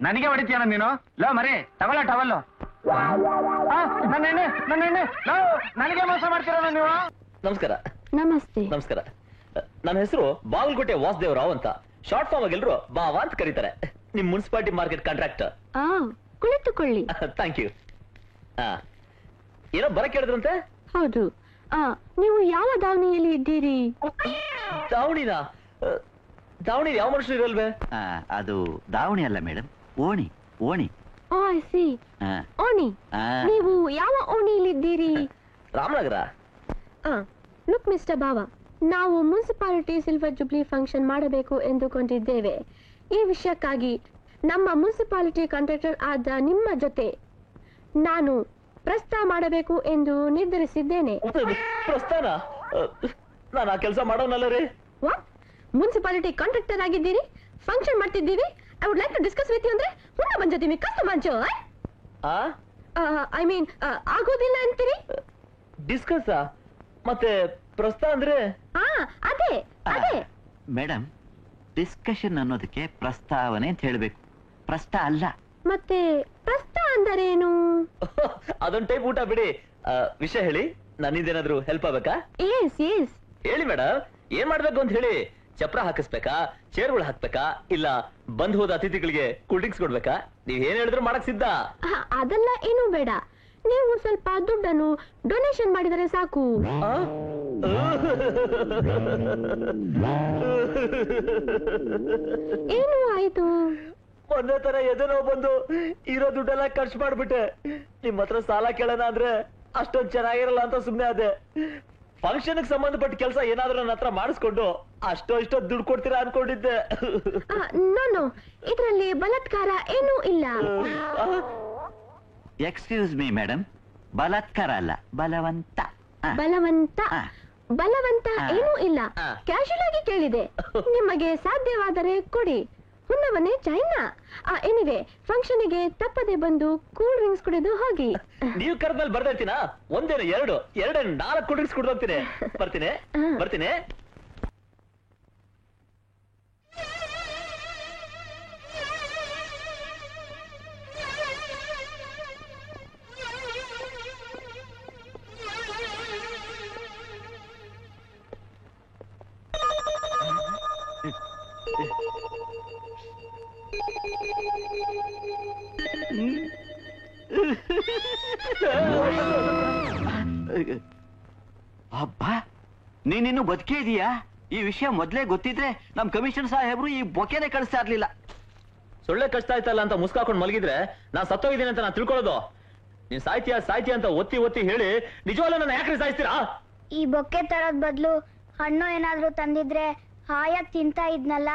ನನಗೆ ಹೊಡಿತೀಯ ನೀನು? ಲೋ ಮರಿ, ತಗೊಳ್ಳ ಟವಲ್ಲು. ನನ್ನ ಎಣ್ಣೆ ನನಗೆ ಮೋಸ ಮಾಡ್ತೀರ ನೀವು? ನಮಸ್ಕಾರ. ನಮಸ್ತೆ. ನಮಸ್ಕಾರ. ನನ್ನ ಹೆಸರು ಬಾಗಲಕೋಟೆ ವಾಸುದೇವರಾವ್ ಅಂತ. ಶಾರ್ಟ್ ಫಾರ್ಮ್ ಆಗಿ ಎಲ್ರು ಬಾವಾ ಅಂತ ಕರೀತಾರೆ. ನಿಮ್ ಮುನ್ಸಿಪಾಲಿಟಿ ಮಾರ್ಕೆಟ್ ಕಾಂಟ್ರಾಕ್ಟರ್. ಕುಳಿತುಕೊಳ್ಳಿ. Thank you. ಏನೋ ಬರ ಕೇಳಿದ್ರಂತೆ? ಹೌದು. ನೀವು ಯಾವ ದಾವಣಿಯಲ್ಲಿ ಇದ್ದೀರಿ? ದಾವಣಿನ? ದಾವಣಿ ಯಾವ ಮನುಷ್ಯರು ಇರಲ್ವೇ? ಅದು ದಾವಣಿ ಅಲ್ಲ ಮೇಡಮ್, ಓಣಿ. ಓಣಿ. I C. ಓಣಿ. ನೀವು ಯಾವ ಓಣಿಯಲ್ಲಿದ್ದೀರಿ? ರಾಮನಗರ. ಲುಕ್ ಮಿಸ್ಟರ್ ಬಾವ, ನಾವು ಮುನ್ಸಿಪಾಲಿಟಿ ಸಿಲ್ವರ್ ಜುಬ್ಲಿ ಫಂಕ್ಷನ್ ಮಾಡಬೇಕು ಎಂದುಕೊಂಡಿದ್ದೇವೆ. ಈ ವಿಷಯಕ್ಕಾಗಿ ನಮ್ಮ ಮುನ್ಸಿಪಾಲಿಟಿ ಕಾಂಟ್ರಾಕ್ಟರ್ ಆದ ನಿಮ್ಮ ಜೊತೆ ನಾನು ಪ್ರಸ್ತಾವ ಮಾಡಬೇಕು ಎಂದು ನಿರ್ಧರಿಸಿದ್ದೇನೆ. ಪ್ರಸ್ಥಾನ? ನಾನು ಆ ಕೆಲಸ ಮಾಡೋನಲ್ಲ ರೀ. ವಾಟ್? ಮುನ್ಸಿಪಾಲಿಟಿ ಕಾಂಟ್ರಾಕ್ಟರ್ ಆಗಿದ್ದೀರಿ, ಫಂಕ್ಷನ್ ಮಾಡ್ತಿದ್ದೀವಿ. I would like to discuss with you ಅಂದ್ರೆ ಹುಣ್ಣ ಬಂಜತೀವಿ ಕಷ್ಟ ಮಂಚು. ಐ ಮೀನ್ ಆಗೋದಿಲ್ಲ ಅಂತೀರಿ? ಡಿಸ್ಕಸ್ ಮತ್ತೆ ಪ್ರಸ್ತಾವ ಅಂದ್ರೆ? ಅದೇ ಅದೇ ಮೇಡಮ್, ಡಿಸ್ಕಷನ್ ಅನ್ನೋದಕ್ಕೆ ಪ್ರಸ್ತಾವನೆ ಅಂತ ಹೇಳ್ಬೇಕು, ಪ್ರಸ್ತ ಅಲ್ಲ. ಮತ್ತೆ ಪ್ರಸ್ತ ಅಂದರೇನು? ಅದೊಂದು ಟೈಪ್ ಊಟ ಬಿಡಿ. ವಿಷಯ ಹೇಳಿ, ನನ್ನಿಂದೇನಾದ್ರೂ ಹೆಲ್ಪ್ ಆಗ್ಬೇಕಾ? ಎಸ್ ಎಸ್ ಹೇಳಿ ಮೇಡಮ್, ಏನ್ ಮಾಡ್ಬೇಕು ಅಂತ ಹೇಳಿ. ಚಪ್ರ ಹಾಕಿಸ್ಬೇಕಾ, ಚೇರ್ಗಳು ಹಾಕ್ಬೇಕಾ, ಇಲ್ಲ ಬಂದ್ ಹೋದ ಅತಿಥಿಗಳಿಗೆ ಕೂಲ್ ಡ್ರಿಂಕ್ಸ್ ಕೊಡ್ಬೇಕಾ? ನೀವ್ ಏನ್ ಹೇಳಿದ್ರು ಮಾಡಕ್ ಸಿದ್ಧ. ಅದೆಲ್ಲ ಏನೂ ಬೇಡ, ನೀವು ಸ್ವಲ್ಪ ದುಡ್ಡನ್ನು ಡೊನೇಷನ್ ಮಾಡಿದರೆ ಸಾಕು. ಏನು ಆಯ್ತು? ಮೊನ್ನೆ ತರ ಎದೆನೋ ಬಂದು ಇರೋ ದುಡ್ಡೆಲ್ಲ ಖರ್ಚು ಮಾಡ್ಬಿಟ್ಟೆ. ನಿಮ್ ಹತ್ರ ಸಾಲ ಕೇಳೋಣ ಅಂದ್ರೆ ಅಷ್ಟೊಂದ್ ಚೆನ್ನಾಗಿರಲ್ಲ ಅಂತ ಸುಮ್ನೆ ಅದೇ. ಫಂಕ್ಷನ್ ಸಂಬಂಧಪಟ್ಟ ಕೆಲಸ ಏನಾದ್ರೂ ನನ್ನ ಹತ್ರ ಮಾಡಿಸ್ಕೊಂಡು ಅಷ್ಟೋ ದುಡ್ಡು ಕೊಡ್ತೀರಾ ಅನ್ಕೊಂಡಿದ್ದೆ. ನೋ, ಇದರಲ್ಲಿ ಬಲಾತ್ಕಾರ ಏನೂ ಇಲ್ಲ. ಎಕ್ಸ್ಕ್ಯೂಸ್ ಮೀ ಮೇಡಮ್, ಬಲಾತ್ಕಾರ ಅಲ್ಲ, ಬಲವಂತ. ಬಲವಂತ ಆ. ಬಲವಂತ ಆ. ಏನೂ ಇಲ್ಲ. ಆ. ಕ್ಯಾಶುಯಲ್ ಆಗಿ ಕೇಳಿದೆ. ನಿಮಗೆ ಸಾಧ್ಯವಾದರೆ ಕೊಡಿ. ಹುನ್ನವನೇ ಚೈನಾ. ಎನಿವೆ ಫಂಕ್ಷನ್ಗೆ ತಪ್ಪದೆ ಬಂದು ಕೂಲ್ ಡ್ರಿಂಕ್ಸ್ ಕುಡಿದು ಹೋಗಿ. ನೀವು ಕರೆದ್ಮೇಲೆ ಬರ್ದಿರ್ತೀನಾ? ಒಂದೇನು ಎರಡು 4 ಕೂಲ್ ಡ್ರಿಂಕ್ಸ್ ಕುಡಿದು ಹೋಗ್ತೀನಿ. ಬರ್ತೀನಿ ಬರ್ತೀನಿ. ಅಬ್ಬಾ, ನೀನಿನ್ನು ಬದುಕೇ ಇದೀಯಾ? ಈ ವಿಷಯ ಮೊದ್ಲೇ ಗೊತ್ತಿದ್ರೆ ನಮ್ ಕಮಿಷನ್ ಸಾಹೇಬ್ರು ಈ ಬೊಕೆನೆ ಕಳಿಸ್ತಾ ಇರ್ಲಿಲ್ಲ. ಸೊಳ್ಳೆ ಕಷ್ಟ ಆಯ್ತಲ್ಲ ಅಂತ ಮುಸ್ಕಾಕೊಂಡು ಮಲಗಿದ್ರೆ ನಾನ್ ಸತ್ತೋಗಿದ್ದೀನಿ ಅಂತ ನಾನು ತಿಳ್ಕೊಳ್ಳೋದು. ನೀನ್ ಸಾಯ್ತೀಯ ಅಂತ ಒತ್ತಿ ಹೇಳಿ ನಿಜವಾಗ್ಲೂ ನನ್ನ ಯಾಕ್ರೆ ಸಾಯಿಸ್ತೀರಾ? ಈ ಬೊಕ್ಕೆ ತರೋದ್ ಬದ್ಲು ಹಣ್ಣು ಏನಾದ್ರೂ ತಂದಿದ್ರೆ ಹಾಯಾಗಿ ತಿಂತಾ ಇದ್ನಲ್ಲ.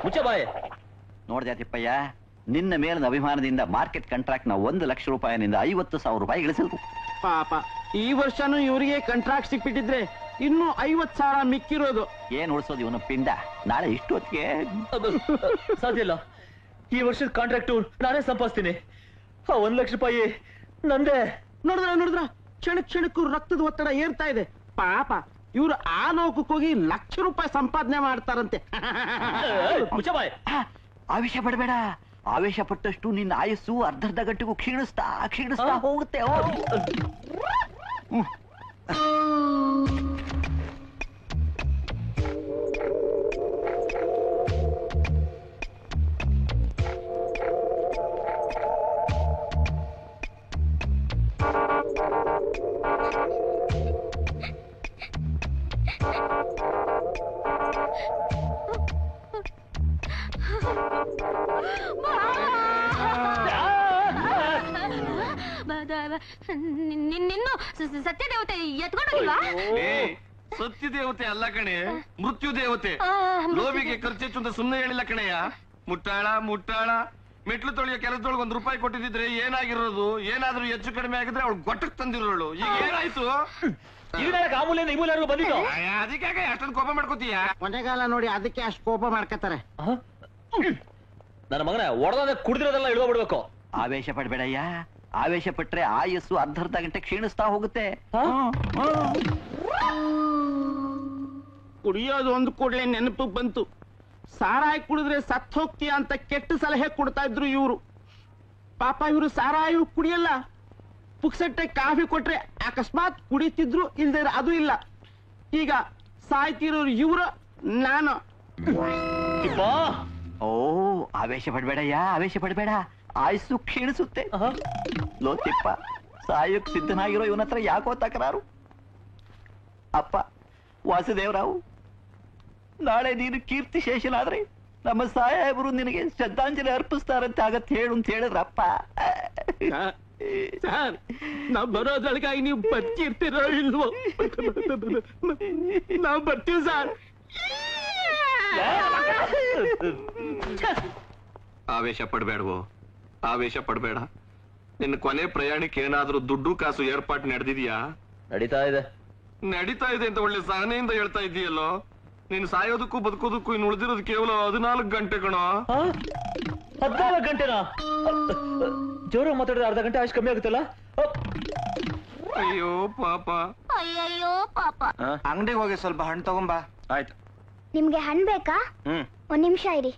ಮುಚ್ಚ ಬಾಯ್. ನೋಡ್ದೆ ತಿಪ್ಪಯ್ಯ, ನಿನ್ನ ಮೇಲಿನ ಅಭಿಮಾನದಿಂದ ಮಾರ್ಕೆಟ್ ಕಾಂಟ್ರಾಕ್ಟ್ ನ 1 ಲಕ್ಷ ರೂಪಾಯಿನಿಂದ 50,000 ರೂಪಾಯಿ ಗಳಿಸಿದ್ರು. ಪಾಪ ಈ ವರ್ಷನೂ ಇವರಿಗೆ ಕಾಂಟ್ರಾಕ್ಟ್ ಸಿಕ್ಬಿಟ್ಟಿದ್ರೆ ಇನ್ನು 50,000 ಮಿಕ್ಕಿರೋದು. ಏನ್ ಉಳಿಸೋದು ಇವನ ಪಿಂಡ? ನಾಳೆ ಇಷ್ಟು ಹೊತ್ತಿಗೆ ಸಾಧ್ಯ ಇಲ್ಲ. ಈ ವರ್ಷದ ಕಾಂಟ್ರಾಕ್ಟ್ ನಾನೇ ಸಂಪಾದಿಸ್ತೀನಿ. 1 ಲಕ್ಷ ರೂಪಾಯಿ ನಂದೇ. ನೋಡಿದ್ರ ಕ್ಷಣಕ್ಕೂ ರಕ್ತದ ಒತ್ತಡ ಏರ್ತಾ ಇದೆ. ಪಾಪ ಇವ್ರು ಆ ಲೋಕಕ್ಕೆ ಹೋಗಿ ಲಕ್ಷ ರೂಪಾಯಿ ಸಂಪಾದನೆ ಮಾಡ್ತಾರಂತೆ. ಮುಚ್ಚ ಬಾಯ್. ಆವೇಶ ಪಡಬೇಡ. ಆವೇಶ ಪಟ್ಟಷ್ಟು ನಿನ್ನ ಆಯಸ್ಸು ಅರ್ಧರ್ಧ ಗಂಟೆಗೂ ಕ್ಷೀಣಿಸ್ತಾ ಹೋಗುತ್ತೆ. ನಿನ್ನು ಸತ್ಯ ದೇವತೆ ಎತ್ಕೊಂಡೋಗಿಲ್ವಾ? ಸತ್ಯ ದೇವತೆ ಅಲ್ಲ ಕಣೆ, ಮೃತ್ಯು ದೇವತೆ. ಲೋಬಿಗೆ ಖರ್ಚೆಚ್ಚು ಅಂತ ಸುಮ್ಮನೆ ಹೇಳಿಲ್ಲ ಕಣೆಯ. ಮುಟ್ಟಾಳ ಮೆಟ್ಲು ತೊಳೆಯೋ ಕೆಲಸದೊಳಗೆ 1 ರೂಪಾಯಿ ಕೊಟ್ಟಿದ್ರೆ ಏನಾಗಿರೋದು? ಏನಾದ್ರೂ ಹೆಚ್ಚು ಕಡಿಮೆ ಆಗಿದ್ರೆ ಅವಳು ಗೊಟ್ಟಕ್ ತಂದಿರೋಳು. ಈಗ ಏನಾಯ್ತು? ಬಂದಿದ್ದು ಅದಕ್ಕೆ ಅಷ್ಟೊಂದು ಕೋಪ ಮಾಡ್ಕೋತೀಯ? ಕೊನೆಗಾಲ ನೋಡಿ ಅದಕ್ಕೆ ಅಷ್ಟು ಕೋಪ ಮಾಡ್ಕತಾರೆ. ನನ್ನ ಮಗನ ಒಡದ ಕುಡಿದಿರೋದೆಲ್ಲ ಇಳ್ಕೊಬಿಡ್ಬೇಕು. ಆವೇಶ ಪಡ್ಬೇಡಯ್ಯ. ಆವೇಶ ಪಟ್ರೆ ಆಯಸ್ಸು ಅರ್ಧರ್ಧ ಗಂಟೆ ಕ್ಷೀಣಿಸ್ತಾ ಹೋಗುತ್ತೆ. ಕುಡಿಯೋದು ಒಂದು ಕೂಡಲೇ ನೆನಪು ಬಂತು. ಸಾರಾಯಿ ಕುಡಿದ್ರೆ ಸತ್ ಹೋಗ್ತೀಯ ಅಂತ ಕೆಟ್ಟ ಸಲಹೆ ಕೊಡ್ತಾ ಇದ್ರು ಇವರು. ಪಾಪ ಇವರು ಸಾರಾಯಿ ಕುಡಿಯಲ್ಲ. ಪುಕ್ಸಟ್ಟೆ ಕಾಫಿ ಕೊಟ್ರೆ ಅಕಸ್ಮಾತ್ ಕುಡಿತಿದ್ರು, ಇಲ್ದೇ ಅದು ಇಲ್ಲ. ಈಗ ಸಾಯ್ತಿರೋರು ಇವರು, ನಾನು. ಓ, ಆವೇಶ ಪಡ್ಬೇಡಯ್ಯ, ಆವೇಶ ಪಡ್ಬೇಡ. ಆಯಸ್ಸು ಕ್ಷೀಣಿಸುತ್ತೆ. ಲೋ ತಿಪ್ಪ, ಸಾಯಕ್ ಸಿದ್ಧನಾಗಿರೋ ಇವನ ಹತ್ರ ಯಾಕೋ ತಕರಾರು? ಅಪ್ಪ ವಾಸುದೇವರಾವು, ನಾಳೆ ನೀನು ಕೀರ್ತಿ ಶೇಷನಾದ್ರೆ ನಮ್ಮ ಸಾಹೇಬರು ನಿನಗೆ ಶ್ರದ್ಧಾಂಜಲಿ ಅರ್ಪಿಸ್ತಾರಂತೆ ಆಗತ್ತೆ ಹೇಳು ಅಂತ ಹೇಳಿದ್ರಪ್ಪ. ಸರ್, ನಾವ್ ಬರೋದ್ರೊಳಗಾಗಿ ನೀವು ಬದುಕಿರ್ತೀರೋ ಇಲ್ವೋ? ನಾವ್ ಬರ್ತೀವಿ ಸರ್. ಆವೇಶ ಪಡ್ಬೇಡವೋ, ಆವೇಶ ಪಡ್ಬೇಡ. ನಿನ್ನ ಕೊನೆ ಪ್ರಯಾಣಕ್ಕೆ ಏನಾದ್ರೂ ದುಡ್ಡು ಕಾಸು ಏರ್ಪಾಟ್ ನಡೆದಿದ್ಯಾ? ನಡೀತಾ ಇದೆ ಅಂತ ಒಳ್ಳೆ ಸಹನೆಯಿಂದ ಹೇಳ್ತಾ ಇದೀಯಲ್ಲೋ. ನೀನ್ ಸಾಯೋದಕ್ಕೂ ಬದುಕೋದಕ್ಕೂ ಇನ್ನು ಉಳಿದಿರೋದು ಕೇವಲ 14 ಗಂಟೆ ಕಣೋ. 14 ಗಂಟೆನಾ? ಜೋರ ಮಾತಾಡಿದ್ರೆ ಅರ್ಧ ಗಂಟೆ ಅಷ್ಟು ಕಮ್ಮಿ ಆಗುತ್ತಲ್ಲ. ಅಯ್ಯೋ ಪಾಪ. ಅಯ್ಯಯ್ಯೋ ಪಾಪ. ಅಂಗಡಿಗೆ ಹೋಗಿ ಸ್ವಲ್ಪ ಹಣ್ಣು ತಗೊಂಬಾ. ಆಯ್ತು. ನಿಮ್ಗೆ ಹಣ್ಣು ಬೇಕಾ? 1 ನಿಮಿಷ ಇರಿ.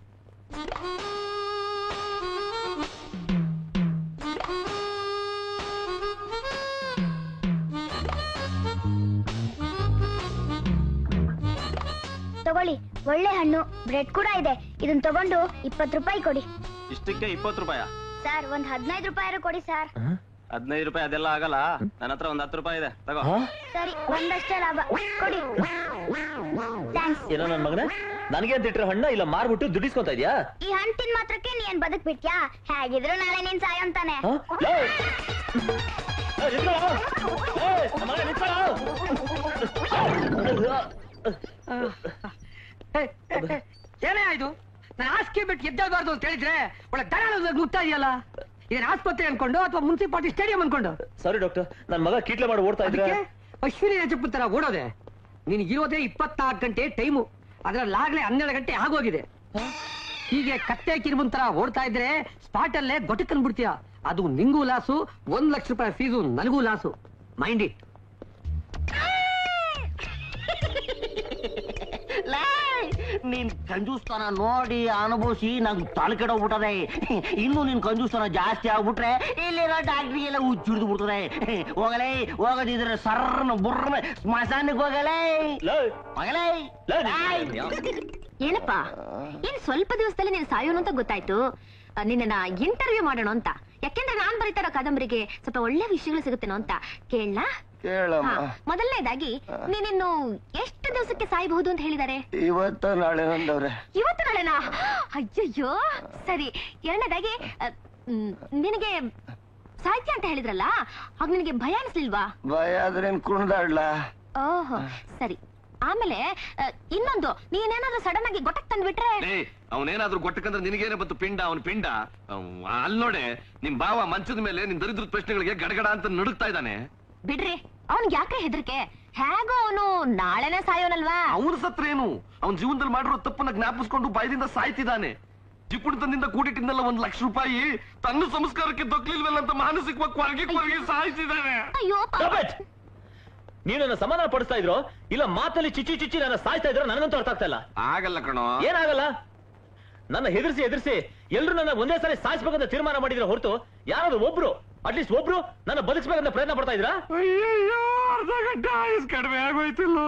ತಗೊಳ್ಳಿ, ಒಳ್ಳೆ ಹಣ್ಣು. ಬ್ರೆಡ್ ಕೂಡ ಇದೆ. ಇದನ್ನ ತಗೊಂಡು 20 ರೂಪಾಯಿ ಕೊಡಿ. ಇಷ್ಟಕ್ಕೆ 20 ರೂಪಾಯ? ಸರ್, ಒಂದ್ 15 ರೂಪಾಯಿ ಕೊಡಿ ಸರ್. 15 ರೂಪಾಯಿ ಅದೆಲ್ಲ ಆಗಲ್ಲ. ನನ್ನ ಹತ್ರ ಒಂದ್ 10 ರೂಪಾಯಿ ಇದೆ, ತಗೋ. ಸರಿ, ಒಂದಷ್ಟೇ ಲಾಭ ಕೊಡಿ. ಥ್ಯಾಂಕ್ಸ್. ಏನೋ ನನ್ ಮಗನ ನನಗೆ ಅಂತ ಇಟ್ರೆ ಹಣ್ಣ ಇಲ್ಲ ಮಾರ್ಬಿಟ್ಟು ದುಡ್ಡಿಸ್ಕೊಂತ ಇದ್ಯಾ? ಈ ಹಣ್ಣು ತಿನ್ ಮಾತ್ರಕ್ಕೆ ನೀನ್ ಬದುಕ್ ಬಿಟ್ಯಾ? ಹೇಗಿದ್ರು ನಾಳೆ ನೀನ್ ಸಾಯಂತಾನೆ. ಏನೇ ಆಯ್ತು? ನಾನು ಹಾಸಿಗೆ ಬಿಟ್ಟು ಎದ್ದೇಳ್ಬಾರ್ದು ಅಂತ ಹೇಳಿದ್ರೆ ಒಳ್ಳೆ ದರ ನುಗ್ತಾ ಇದೆಯಲ್ಲ. ಇದೇನು ಆಸ್ಪತ್ರೆ ಅನ್ಕೊಂಡು ಅಥವಾ ಮುನ್ಸಿಪಾಲಿಟಿ ಸ್ಟೇಡಿಯಂ ಅನ್ಕೊಂಡು? ಸಾರಿ ಡಾಕ್ಟರ್, ನನ್ ಮಗ ಕೀಟ್ಲೆ ಮಾಡಿ ಓಡ್ತಾ ಇದ್ರೆ. ಅಶ್ವಿನಿ ರಾಜಪ್ಪನ ತರ ಓಡೋದೆ? ನಿನಗಿರೋದೇ 24 ಗಂಟೆ ಟೈಮು, ಅದ್ರಲ್ಲಾಗ್ಲೇ 12 ಗಂಟೆ ಆಗೋಗಿದೆ. ಹೀಗೆ ಕತ್ತೆ ಕಿರುಬನ್ ತರ ಓಡ್ತಾ ಇದ್ರೆ ಸ್ಪಾಟ್ ಅಲ್ಲೇ ಗೊಟ್ಟಕ್ಕನ್ ಬಿಡ್ತೀಯ. ಅದು ನಿಂಗೂ ಲಾಸು, 1 ಲಕ್ಷ ರೂಪಾಯಿ ಫೀಸು ನನಗೂ ಲಾಸು. Mind it. ನೀನ್ ಕಂಜೂಸ್ತಾನ ನೋಡಿ ಅನುಭವಿಸಿ ನಂಗೆ ತಲೆ ಕೆಡೋಗ್ಬಿಟ್ಟದೆ. ಇನ್ನು ನಿನ್ ಕಂಜೂಸ್ತಾನ ಜಾಸ್ತಿ ಆಗ್ಬಿಟ್ರೆ ಇಲ್ಲಿರೋ ಡಾಕ್ಟ್ರಿಗೆಲ್ಲ ಹುಚ್ಚಿಡ್ದು ಬಿಡ್ತದೆ. ಹೋಗಲೇ, ಹೋಗದಿದ್ರೆ ಸರ್ನ ಬುರ್ನ ಸ್ಮಶಾನಕ್ಕೆ ಹೋಗಲೇ ಹೋಗಲೇ. ಏನಪ್ಪಾ, ಏನ್ ಸ್ವಲ್ಪ ದಿವಸದಲ್ಲಿ ನೀನ್ ಸಾಯೋನು ಅಂತ ಗೊತ್ತಾಯ್ತು. ನಿನ್ನ ಇಂಟರ್ವ್ಯೂ ಮಾಡೋಣ ಅಂತ. ಯಾಕೆಂದ್ರೆ ನಾನ್ ಬರೀತಾರ ಕಾದಂಬರಿಗೆ ಸ್ವಲ್ಪ ಒಳ್ಳೆ ವಿಷಯಗಳು ಸಿಗುತ್ತೇನೋ ಅಂತ ಕೇಳಲಾ? ಮೊದಲನೇದಾಗಿ ನೀನಿನ್ನು ಎಷ್ಟು ದಿವಸಕ್ಕೆ ಸಾಯಬಹುದು ಅಂತ ಹೇಳಿದಾರೆ? ಇವತ್ತು ನಾಳೆ ಅಂದವ್ರೆ. ಇವತ್ತು ನಾಳೆನಾ? ಅಯ್ಯಯ್ಯೋ, ಸರಿ. ಎರಡನೇದಾಗಿ ನಿನಗೆ ಸಾಹಿತ್ಯ ಅಂತ ಹೇಳಿದ್ರಲ್ಲ, ಆಗ ನಿನಗೆ ಭಯ ಅನಿಸ್ಲಿಲ್ವಾ? ಭಯ ಆದ್ರೆ ಕುಣ್ದಾಡ್ಲಾ? ಓಹೋ, ಸರಿ. ಆಮೇಲೆ ಇನ್ನೊಂದು, ನೀನೇನಾದ್ರೂ ಸಡನ್ ಆಗಿ ಗೊಟ್ಟಕ್ ತಂದ್ಬಿಟ್ರೆ? ಅವನೇನಾದ್ರೂ ಗೊಟ್ಟಕಂದ್ರೆ ನಿನಗೇನೆ ಬಂತು ಪಿಂಡ, ಅವನ ಪಿಂಡ. ಅಲ್ಲಿ ನೋಡೆ, ನಿಮ್ ಬಾವ ಮಂಚದ ಮೇಲೆ ನಿನ್ ದರಿದ್ರ ಪ್ರಶ್ನೆಗಳಿಗೆ ಗಡಗಡ ಅಂತ ನಡುಗ್ತಾ ಇದ್ದಾನೆ. ಬಿಡ್ರಿ, ಅವನ್ಗೆ ಯಾಕೆ ಹೆದರಿಕೆ? ಹೇಗೋ ಅವನು ನಾಳೆನೇ ಸಾಯೋನಲ್ವಾ? ಅವನು ಸತ್ರೇನು? ಅವನ್ ಜೀವನದಲ್ಲಿ ಮಾಡಿರೋ ತಪ್ಪನ್ನ ಜ್ಞಾಪಿಸ್ಕೊಂಡು ಭಯದಿಂದ ಸಾಯ್ತಿದ್ದಾನೆ. ಜಿಪುಣಿತನದಿಂದ ಕೂಡಿಟ್ಟಿದ್ದಲ್ಲ 1 ಲಕ್ಷ ರೂಪಾಯಿ ತನ್ನ ಸಂಸ್ಕಾರಕ್ಕೆ ದೊಕ್ಲಿಲ್ವಲ್ಲ ಅಂತ ಮಾನಸಿಕವಾಗಿ ಕೊರಗಿ ಸಾಯಿಸಿದ್ದಾನೆ. ಅಯ್ಯೋ, ನೀವು ನನ್ನ ಸಮಾಧಾನ ಪಡಿಸ್ತಾ ಇದ್ರು, ಇಲ್ಲ ಮಾತಲ್ಲಿ ಚಿಚ್ಚಿ ನನ್ನ ಸಾಯ್ತಾ ಇದ್ರು, ನನಗಂತೂ ಅರ್ಥ ಆಗ್ತಾ ಇಲ್ಲ. ಆಗಲ್ಲ ಕಣೋ. ಏನಾಗಲ್ಲ? ನನ್ನ ಹೆದರ್ಸಿ ಎಲ್ರು ನನ್ನ ಒಂದೇ ಸಾರಿ ಸಾಯಿಸ್ಬೇಕಂತ ತೀರ್ಮಾನ ಮಾಡಿದ್ರೆ ಹೊರತು ಯಾರಾದ್ರೂ ಒಬ್ರು, ಅಟ್ಲೀಸ್ಟ್ ಒಬ್ರು ನನ್ನ ಬದುಕಿಸ್ಬೇಕಂತ ಪ್ರಯತ್ನ ಪಡ್ತಾ ಇದ್ರಾ? ಅರ್ಧ ಗಂಟೆ ಆಯುಸ್ ಕಡಿಮೆ ಆಗೋಯ್ತಿಲ್ಲ.